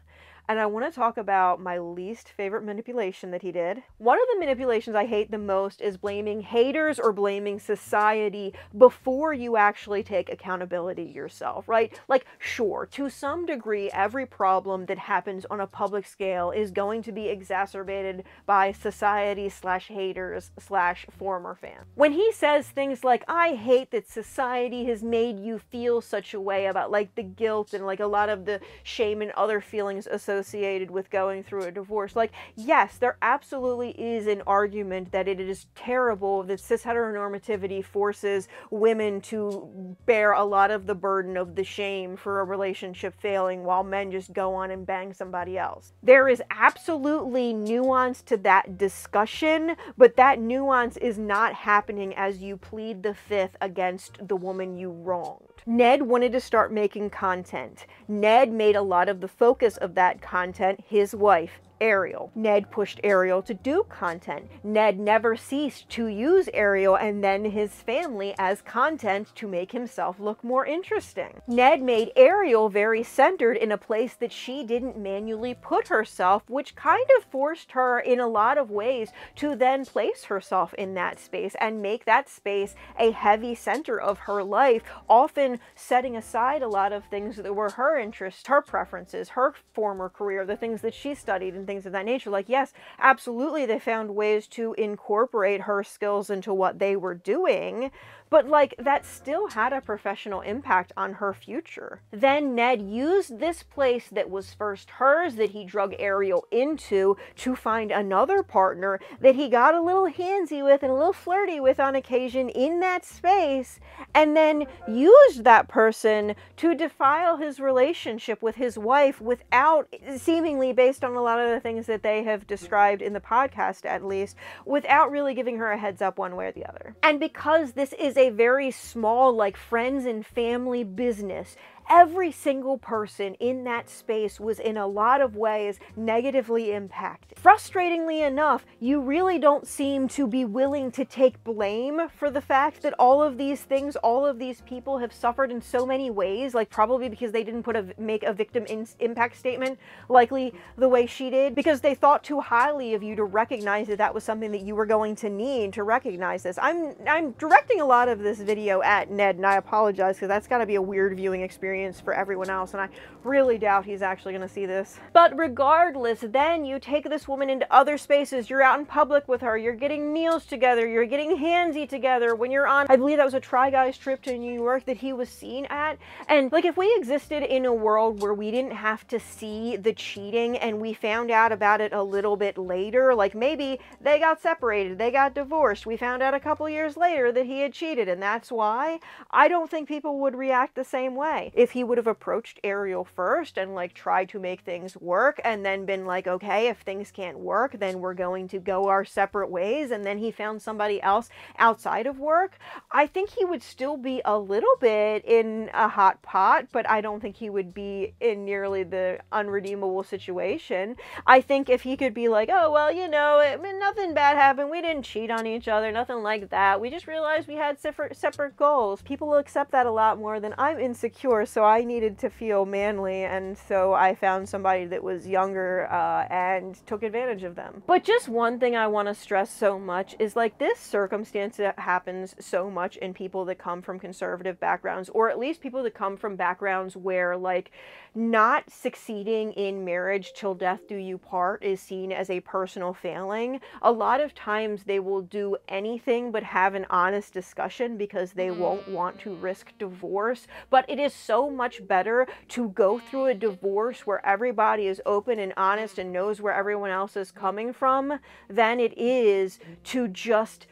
And I want to talk about my least favorite manipulation that he did. One of the manipulations I hate the most is blaming haters or blaming society before you actually take accountability yourself, right? Like, sure, to some degree, every problem that happens on a public scale is going to be exacerbated by society / haters / former fans. When he says things like, I hate that society has made you feel such a way about like the guilt and like a lot of the shame and other feelings associated associated with going through a divorce. Like, yes, there absolutely is an argument that it is terrible that cis heteronormativity forces women to bear a lot of the burden of the shame for a relationship failing while men just go on and bang somebody else. There is absolutely nuance to that discussion, but that nuance is not happening as you plead the fifth against the woman you wronged. Ned wanted to start making content. Ned made a lot of the focus of that content his wife, Ariel. Ned pushed Ariel to do content. Ned never ceased to use Ariel and then his family as content to make himself look more interesting. Ned made Ariel very centered in a place that she didn't manually put herself, which kind of forced her in a lot of ways to then place herself in that space and make that space a heavy center of her life, often setting aside a lot of things that were her interests, her preferences, her former career, the things that she studied and things of that nature. Like, yes, absolutely, they found ways to incorporate her skills into what they were doing, but like, that still had a professional impact on her future. Then Ned used this place that was first hers, that he drug Ariel into, to find another partner that he got a little handsy with and a little flirty with on occasion in that space, and then used that person to defile his relationship with his wife without, seemingly based on a lot of the things that they have described in the podcast at least, without really giving her a heads up one way or the other. And because this is a very small, like, friends and family business, every single person in that space was in a lot of ways negatively impacted. Frustratingly enough, you really don't seem to be willing to take blame for the fact that all of these things, all of these people have suffered in so many ways, like probably because they didn't make a victim impact statement likely the way she did, because they thought too highly of you to recognize that that was something that you were going to need to recognize this. I'm directing a lot of this video at Ned, and I apologize because that's got to be a weird viewing experience for everyone else, and I really doubt he's actually going to see this. But regardless, then you take this woman into other spaces, you're out in public with her, you're getting meals together, you're getting handsy together, when you're on, I believe that was a Try Guys trip to New York that he was seen at, and like, if we existed in a world where we didn't have to see the cheating and we found out about it a little bit later, like maybe they got separated, they got divorced, we found out a couple years later that he had cheated and that's why, I don't think people would react the same way. If he would have approached Ariel first and like tried to make things work and then been like, okay, if things can't work, then we're going to go our separate ways, and then he found somebody else outside of work, I think he would still be a little bit in a hot pot, but I don't think he would be in nearly the unredeemable situation. I think if he could be like, oh, well, you know, nothing bad happened, we didn't cheat on each other, nothing like that, we just realized we had separate goals, people will accept that a lot more than I'm insecure, so I needed to feel manly, and so I found somebody that was younger and took advantage of them. But just one thing I want to stress so much is, like, this circumstance that happens so much in people that come from conservative backgrounds, or at least people that come from backgrounds where, like, not succeeding in marriage till death do you part is seen as a personal failing. A lot of times they will do anything but have an honest discussion because they won't want to risk divorce, but it is so much better to go through a divorce where everybody is open and honest and knows where everyone else is coming from than it is to just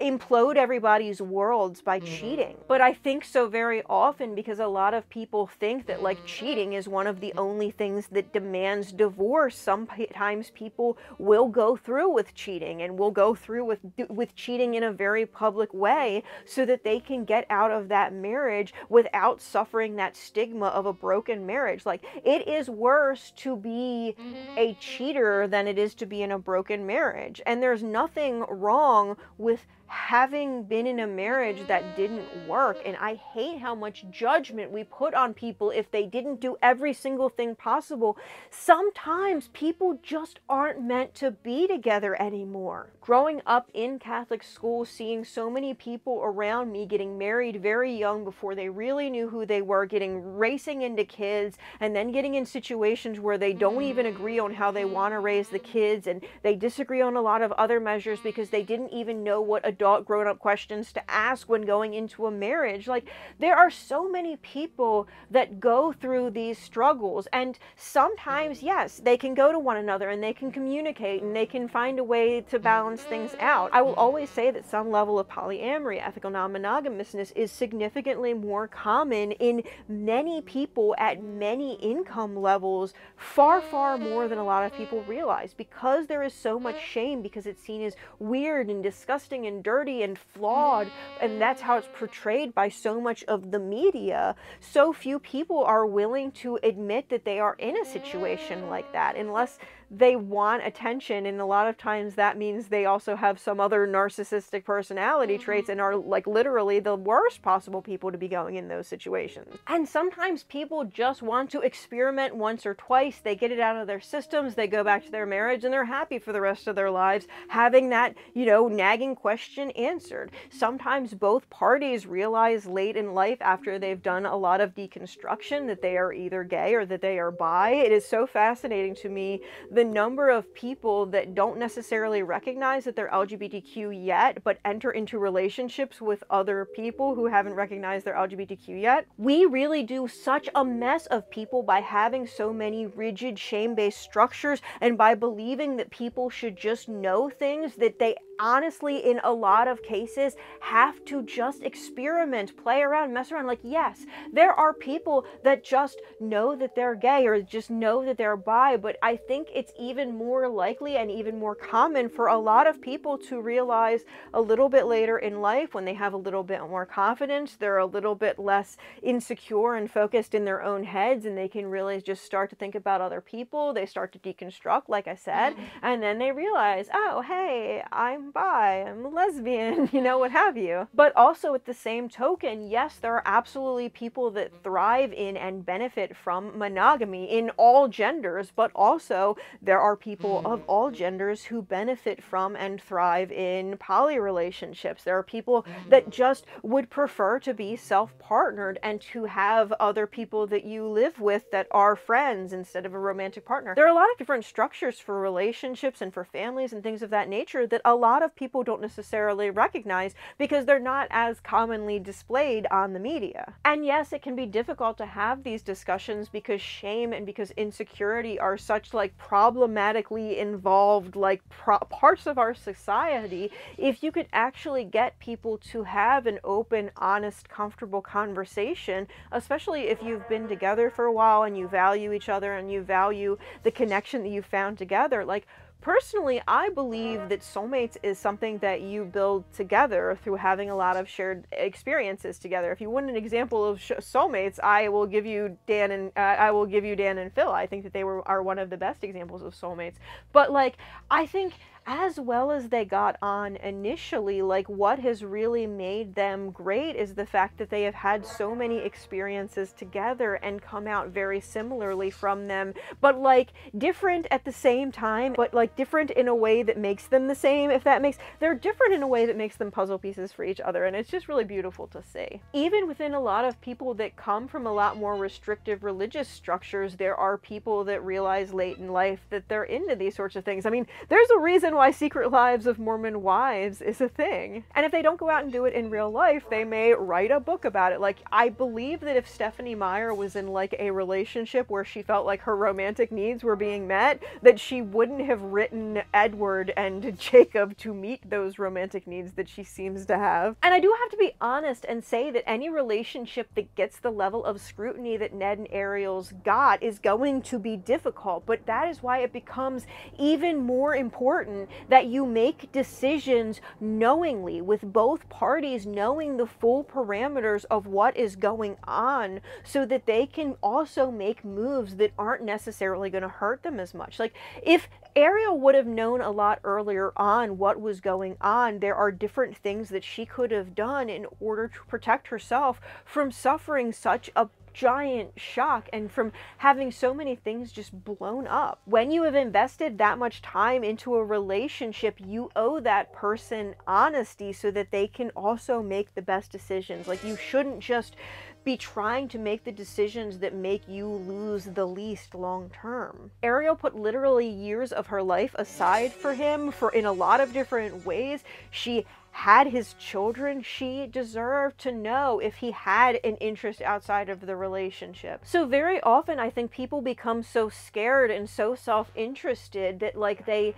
implode everybody's worlds by cheating. But I think so very often because a lot of people think that, like, cheating is one of the only things that demands divorce. Sometimes people will go through with cheating and will go through with cheating in a very public way so that they can get out of that marriage without suffering that stigma of a broken marriage. Like, it is worse to be a cheater than it is to be in a broken marriage. And there's nothing wrong with having been in a marriage that didn't work, and I hate how much judgment we put on people if they didn't do every single thing possible. Sometimes people just aren't meant to be together anymore. Growing up in Catholic school, seeing so many people around me getting married very young before they really knew who they were, racing into kids, and then getting in situations where they don't even agree on how they want to raise the kids, and they disagree on a lot of other measures because they didn't even know what adult grown-up questions to ask when going into a marriage. Like, there are so many people that go through these struggles, and sometimes, yes, they can go to one another and they can communicate and they can find a way to balance things out. I will always say that some level of polyamory, ethical non-monogamousness, is significantly more common in many people at many income levels, far, far more than a lot of people realize, because there is so much shame, because it's seen as weird and disgusting and dirty and flawed, and that's how it's portrayed by so much of the media. So few people are willing to admit that they are in a situation like that, unless they want attention, and a lot of times that means they also have some other narcissistic personality traits and are like literally the worst possible people to be going in those situations. And sometimes people just want to experiment once or twice, they get it out of their systems, they go back to their marriage, and they're happy for the rest of their lives having that, you know, nagging question answered. Sometimes both parties realize late in life, after they've done a lot of deconstruction, that they are either gay or that they are bi. It is so fascinating to me the number of people that don't necessarily recognize that they're LGBTQ yet, but enter into relationships with other people who haven't recognized they're LGBTQ yet. We really do such a mess of people by having so many rigid shame-based structures, and by believing that people should just know things that they honestly, in a lot of cases, have to just experiment, play around, mess around. Like, yes, there are people that just know that they're gay or just know that they're bi, but I think it's even more likely and even more common for a lot of people to realize a little bit later in life, when they have a little bit more confidence, they're a little bit less insecure and focused in their own heads, and they can really just start to think about other people. They start to deconstruct, like I said, and then they realize, oh, hey, I'm bi, I'm a lesbian, you know, what have you. But also at the same token, yes, there are absolutely people that thrive in and benefit from monogamy in all genders, but also there are people of all genders who benefit from and thrive in poly relationships. There are people that just would prefer to be self-partnered and to have other people that you live with that are friends instead of a romantic partner. There are a lot of different structures for relationships and for families and things of that nature that a lot of people don't necessarily recognize because they're not as commonly displayed on the media. And yes, it can be difficult to have these discussions because shame and because insecurity are such like problematically involved like parts of our society. If you could actually get people to have an open, honest, comfortable conversation, especially if you've been together for a while and you value each other and you value the connection that you found together, like, personally, I believe that soulmates is something that you build together through having a lot of shared experiences together. If you want an example of soulmates, I will give you Dan and Phil. I think that they are one of the best examples of soulmates. But like, I think as well as they got on initially, like, what has really made them great is the fact that they have had so many experiences together and come out very similarly from them, but like different at the same time, but like different in a way that makes them the same, if that makes, they're different in a way that makes them puzzle pieces for each other, and it's just really beautiful to see. Even within a lot of people that come from a lot more restrictive religious structures, there are people that realize late in life that they're into these sorts of things. I mean, there's a reason why Secret Lives of Mormon Wives is a thing. And if they don't go out and do it in real life, they may write a book about it. Like, I believe that if Stephenie Meyer was in like a relationship where she felt like her romantic needs were being met, that she wouldn't have written Edward and Jacob to meet those romantic needs that she seems to have. And I do have to be honest and say that any relationship that gets the level of scrutiny that Ned and Ariel's got is going to be difficult, but that is why it becomes even more important that you make decisions knowingly, with both parties knowing the full parameters of what is going on, so that they can also make moves that aren't necessarily going to hurt them as much. Like, if Ariel would have known a lot earlier on what was going on, there are different things that she could have done in order to protect herself from suffering such a giant shock and from having so many things just blown up. When you have invested that much time into a relationship, you owe that person honesty so that they can also make the best decisions. Like, you shouldn't just be trying to make the decisions that make you lose the least long term. Ariel put literally years of her life aside for him in a lot of different ways. She had his children, she deserved to know if he had an interest outside of the relationship. So very often I think people become so scared and so self-interested that like they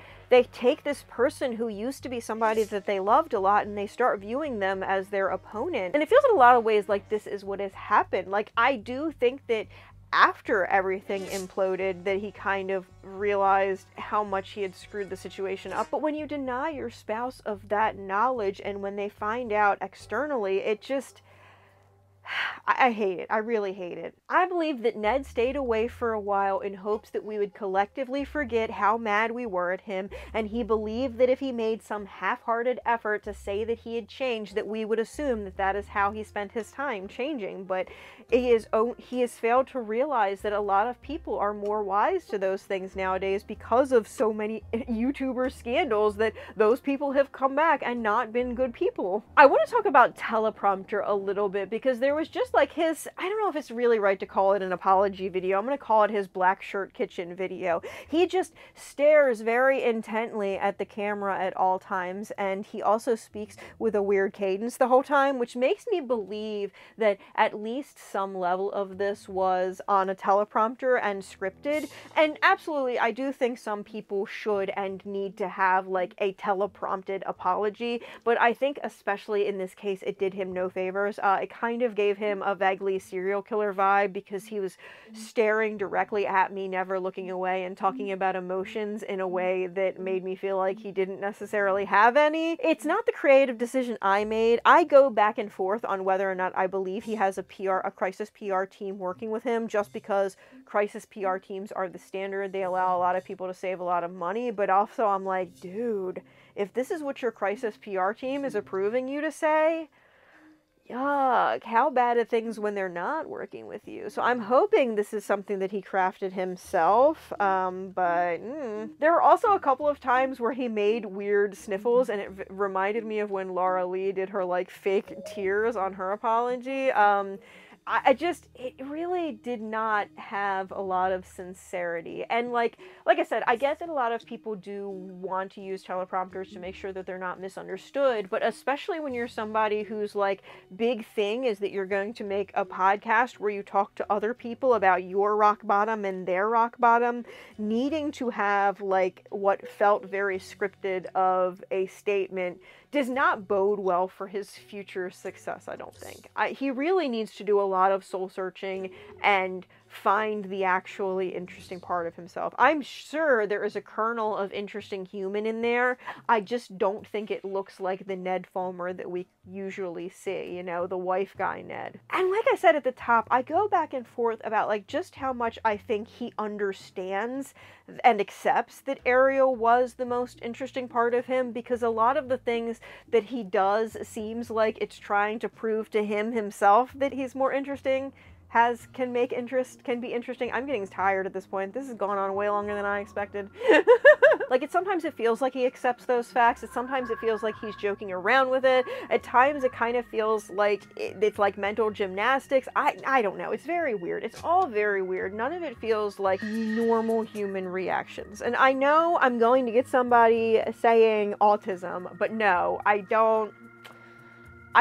take this person who used to be somebody that they loved a lot and they start viewing them as their opponent. And it feels in a lot of ways like this is what has happened. Like, I do think that after everything imploded that he kind of realized how much he had screwed the situation up. But when you deny your spouse of that knowledge and when they find out externally, it just... I hate it. I really hate it. I believe that Ned stayed away for a while in hopes that we would collectively forget how mad we were at him, and he believed that if he made some half-hearted effort to say that he had changed, that we would assume that that is how he spent his time changing. But he has failed to realize that a lot of people are more wise to those things nowadays because of so many YouTuber scandals that those people have come back and not been good people. I want to talk about Teleprompter a little bit because there was just like his, I don't know if it's really right to call it an apology video. I'm going to call it his black shirt kitchen video. He just stares very intently at the camera at all times, and he also speaks with a weird cadence the whole time, which makes me believe that at least some level of this was on a teleprompter and scripted. And absolutely, I do think some people should and need to have like a teleprompted apology, but I think especially in this case it did him no favors. It kind of gave him a vaguely serial killer vibe because he was staring directly at me, never looking away, and talking about emotions in a way that made me feel like he didn't necessarily have any. It's not the creative decision I made. I go back and forth on whether or not I believe he has a crisis PR team working with him, just because crisis PR teams are the standard. They allow a lot of people to save a lot of money, but also I'm like, dude, if this is what your crisis PR team is approving you to say, yuck, how bad are things when they're not working with you? So I'm hoping this is something that he crafted himself, but there were also a couple of times where he made weird sniffles, and it reminded me of when Laura Lee did her like fake tears on her apology. It really did not have a lot of sincerity. And like I said, I get that a lot of people do want to use teleprompters to make sure that they're not misunderstood, but especially when you're somebody whose like big thing is that you're going to make a podcast where you talk to other people about your rock bottom and their rock bottom, needing to have like what felt very scripted of a statement does not bode well for his future success, I don't think. He really needs to do a lot of soul searching and find the actually interesting part of himself. I'm sure there is a kernel of interesting human in there. I just don't think it looks like the Ned Fulmer that we usually see, you know, the wife guy Ned. And like I said at the top, I go back and forth about like just how much I think he understands and accepts that Ariel was the most interesting part of him, because a lot of the things that he does seems like it's trying to prove to himself that he's more interesting, can be interesting. I'm getting tired at this point. This has gone on way longer than I expected. Like, sometimes it feels like he accepts those facts. Sometimes it feels like he's joking around with it. At times it kind of feels like it's like mental gymnastics. I don't know. It's very weird. It's all very weird. None of it feels like normal human reactions. And I know I'm going to get somebody saying autism, but no, I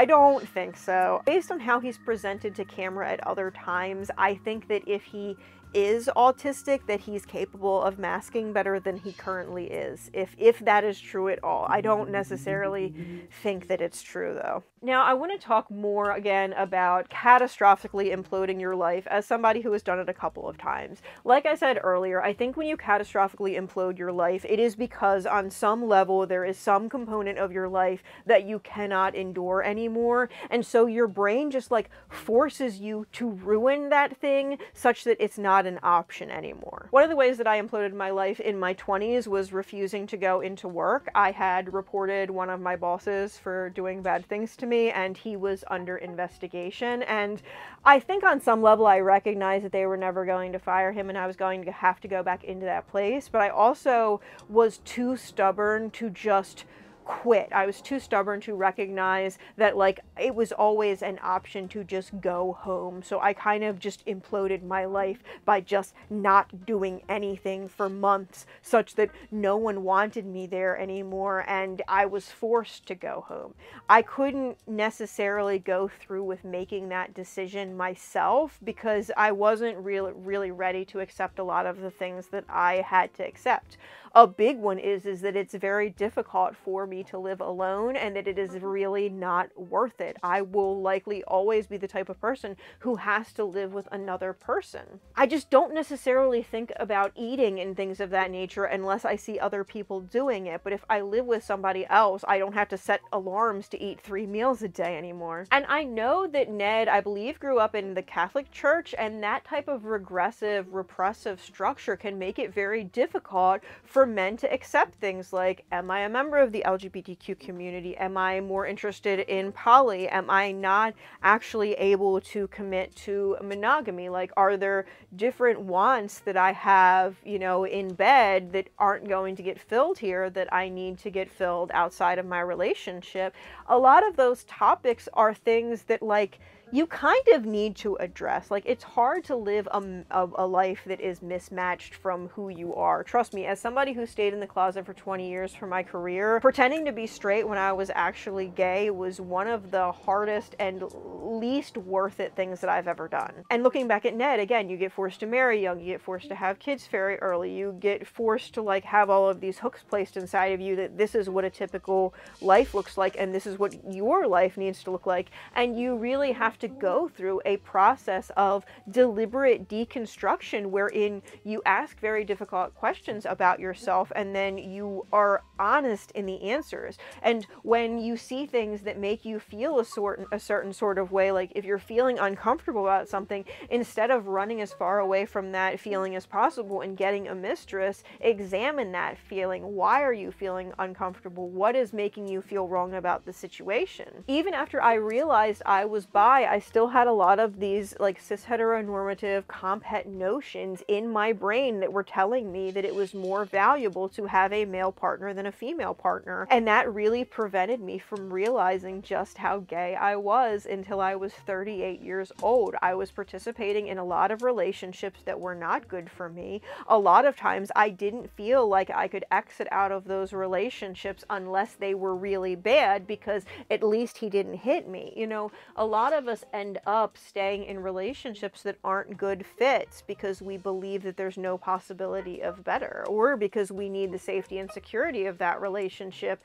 don't think so. Based on how he's presented to camera at other times, I think that if he is autistic, that he's capable of masking better than he currently is, if that is true at all. I don't necessarily think that it's true, though. Now, I want to talk more again about catastrophically imploding your life as somebody who has done it a couple of times. Like I said earlier, I think when you catastrophically implode your life, it is because on some level there is some component of your life that you cannot endure anymore, and so your brain just like forces you to ruin that thing such that it's not an option anymore. One of the ways that I imploded my life in my 20s was refusing to go into work. I had reported one of my bosses for doing bad things to me, and he was under investigation, and I think on some level I recognized that they were never going to fire him and I was going to have to go back into that place, but I also was too stubborn to just quit. I was too stubborn to recognize that, like, it was always an option to just go home. So I kind of just imploded my life by just not doing anything for months, such that no one wanted me there anymore, and I was forced to go home. I couldn't necessarily go through with making that decision myself because I wasn't really ready to accept a lot of the things that I had to accept. A big one is that it's very difficult for me to live alone, and that it is really not worth it. I will likely always be the type of person who has to live with another person. I just don't necessarily think about eating and things of that nature unless I see other people doing it. But if I live with somebody else, I don't have to set alarms to eat 3 meals a day anymore. And I know that Ned, I believe, grew up in the Catholic Church, and that type of regressive, repressive structure can make it very difficult for men to accept things like, am I a member of the LGBTQ community? Am I more interested in poly? Am I not actually able to commit to monogamy? Like, are there different wants that I have, you know, in bed that aren't going to get filled here that I need to get filled outside of my relationship? A lot of those topics are things that, like, you kind of need to address. Like, it's hard to live a life that is mismatched from who you are. Trust me, as somebody who stayed in the closet for 20 years for my career, pretending to be straight when I was actually gay was one of the hardest and least worth it things that I've ever done. And looking back at Ned, again, you get forced to marry young, you get forced to have kids very early, you get forced to, like, have all of these hooks placed inside of you that this is what a typical life looks like, and this is what your life needs to look like. And you really have to go through a process of deliberate deconstruction wherein you ask very difficult questions about yourself, and then you are honest in the answers. And when you see things that make you feel a certain sort of way, like if you're feeling uncomfortable about something, instead of running as far away from that feeling as possible and getting a mistress, examine that feeling. Why are you feeling uncomfortable? What is making you feel wrong about the situation? Even after I realized I was bi, I still had a lot of these, like, cis heteronormative comp het notions in my brain that were telling me that it was more valuable to have a male partner than a female partner. And that really prevented me from realizing just how gay I was until I was 38 years old. I was participating in a lot of relationships that were not good for me. A lot of times I didn't feel like I could exit out of those relationships unless they were really bad, because at least he didn't hit me. You know, a lot of us end up staying in relationships that aren't good fits because we believe that there's no possibility of better, or because we need the safety and security of that relationship,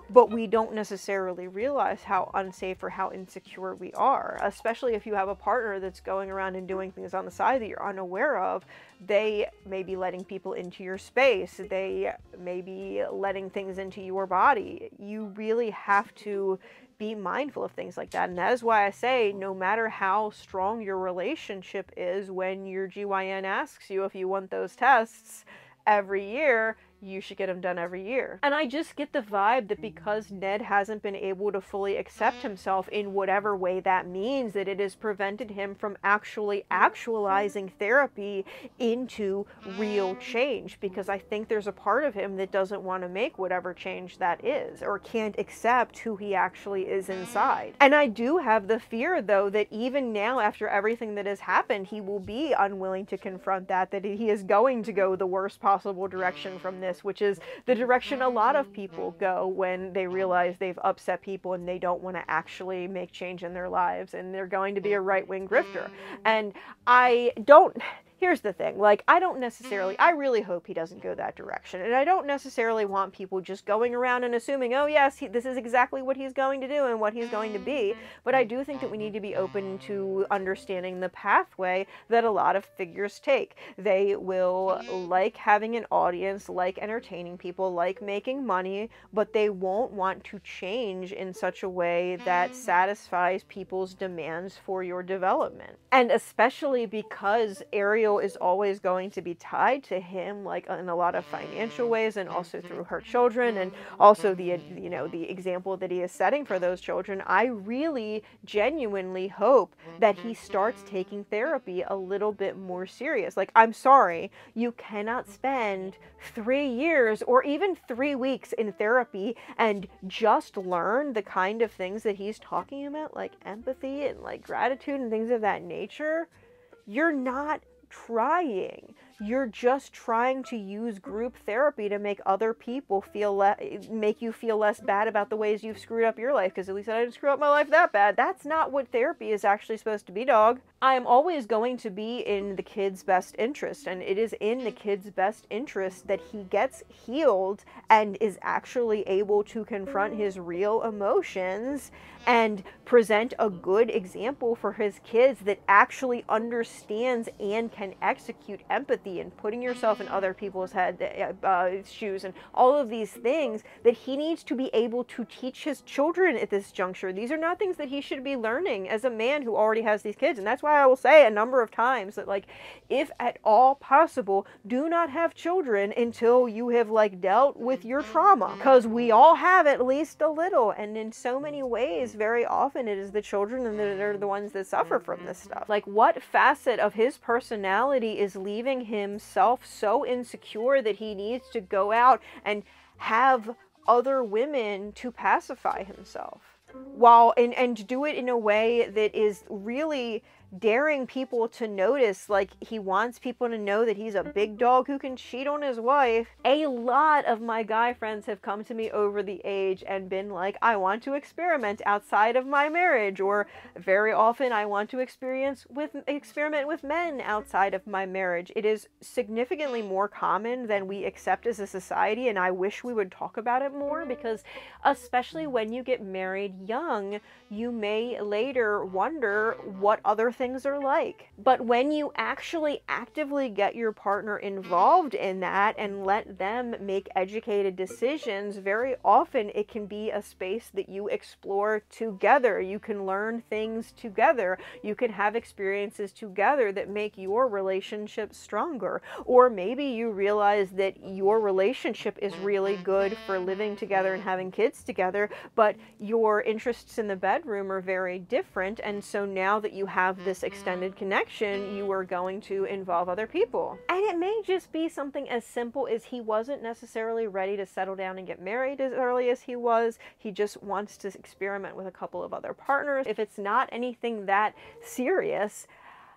but we don't necessarily realize how unsafe or how insecure we are. Especially if you have a partner that's going around and doing things on the side that you're unaware of. They may be letting people into your space, they may be letting things into your body. You really have to be mindful of things like that. And that is why I say, no matter how strong your relationship is, when your GYN asks you if you want those tests every year, you should get them done every year. And I just get the vibe that because Ned hasn't been able to fully accept himself in whatever way that means, that it has prevented him from actually actualizing therapy into real change, because I think there's a part of him that doesn't want to make whatever change that is, or can't accept who he actually is inside. And I do have the fear, though, that even now, after everything that has happened, he will be unwilling to confront that he is going to go the worst possible direction from this, which is the direction a lot of people go when they realize they've upset people and they don't want to actually make change in their lives, and they're going to be a right-wing grifter. And here's the thing, like, I really hope he doesn't go that direction, and I don't necessarily want people just going around and assuming, oh yes, this is exactly what he's going to do and what he's going to be, but I do think that we need to be open to understanding the pathway that a lot of figures take. They will like having an audience, like entertaining people, like making money, but they won't want to change in such a way that satisfies people's demands for your development. And especially because Ariel
Ariel is always going to be tied to him, like in a lot of financial ways, and also through her children, and also the, you know, the example that he is setting for those children. I really genuinely hope that he starts taking therapy a little bit more serious. Like, I'm sorry, you cannot spend 3 years or even 3 weeks in therapy and just learn the kind of things that he's talking about, like empathy and like gratitude and things of that nature. You're not trying. You're just trying to use group therapy to make other people make you feel less bad about the ways you've screwed up your life, because at least I didn't screw up my life that bad. That's not what therapy is actually supposed to be, dog. I am always going to be in the kid's best interest, and it is in the kid's best interest that he gets healed and is actually able to confront his real emotions and present a good example for his kids that actually understands and can execute empathy and putting yourself in other people's shoes and all of these things that he needs to be able to teach his children at this juncture. These are not things that he should be learning as a man who already has these kids. And that's why I will say a number of times that, like, if at all possible, do not have children until you have like dealt with your trauma, because we all have at least a little, and in so many ways very often it is the children that are the ones that suffer from this stuff. Like, what facet of his personality is leaving himself so insecure that he needs to go out and have other women to pacify himself, and do it in a way that is really daring people to notice? Like, he wants people to know that he's a big dog who can cheat on his wife. A lot of my guy friends have come to me over the age and been like, I want to experiment outside of my marriage, or very often I want to experiment with men outside of my marriage. It is significantly more common than we accept as a society, and I wish we would talk about it more, because especially when you get married young, you may later wonder what other things are like. But when you actually actively get your partner involved in that and let them make educated decisions, very often it can be a space that you explore together. You can learn things together. You can have experiences together that make your relationship stronger. Or maybe you realize that your relationship is really good for living together and having kids together, but your interests in the bedroom are very different, and so now that you have this extended connection, you are going to involve other people. And it may just be something as simple as he wasn't necessarily ready to settle down and get married as early as he was. He just wants to experiment with a couple of other partners. If it's not anything that serious,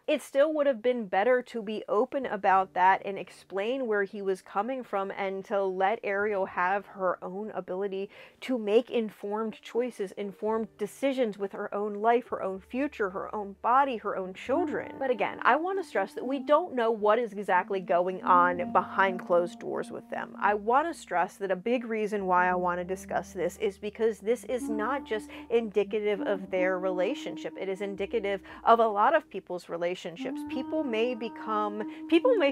it still would have been better to be open about that and explain where he was coming from, and to let Ariel have her own ability to make informed choices, informed decisions with her own life, her own future, her own body, her own children. But again, I want to stress that we don't know what is exactly going on behind closed doors with them. I want to stress that a big reason why I want to discuss this is because this is not just indicative of their relationship. It is indicative of a lot of people's relationships. People may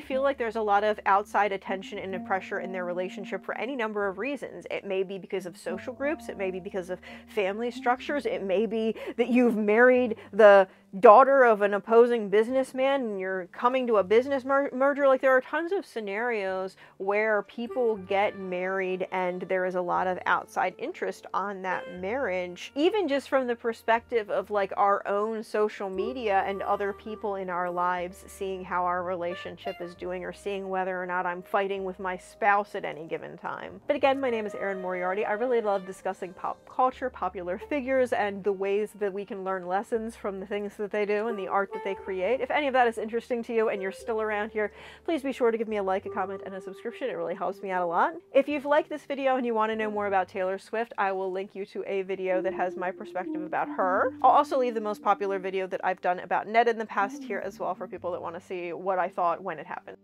feel like there's a lot of outside attention and pressure in their relationship for any number of reasons. It may be because of social groups, it may be because of family structures, it may be that you've married the daughter of an opposing businessman and you're coming to a business merger. Like, there are tons of scenarios where people get married and there is a lot of outside interest on that marriage, even just from the perspective of like our own social media and other people in our lives seeing how our relationship is doing, or seeing whether or not I'm fighting with my spouse at any given time. But again, my name is AerinMoriarty. I really love discussing pop culture, popular figures, and the ways that we can learn lessons from the things that they do and the art that they create. If any of that is interesting to you and you're still around here, please be sure to give me a like, a comment, and a subscription. It really helps me out a lot. If you've liked this video and you want to know more about Taylor Swift, I will link you to a video that has my perspective about her. I'll also leave the most popular video that I've done about Ned in the past here as well, for people that want to see what I thought when it happened.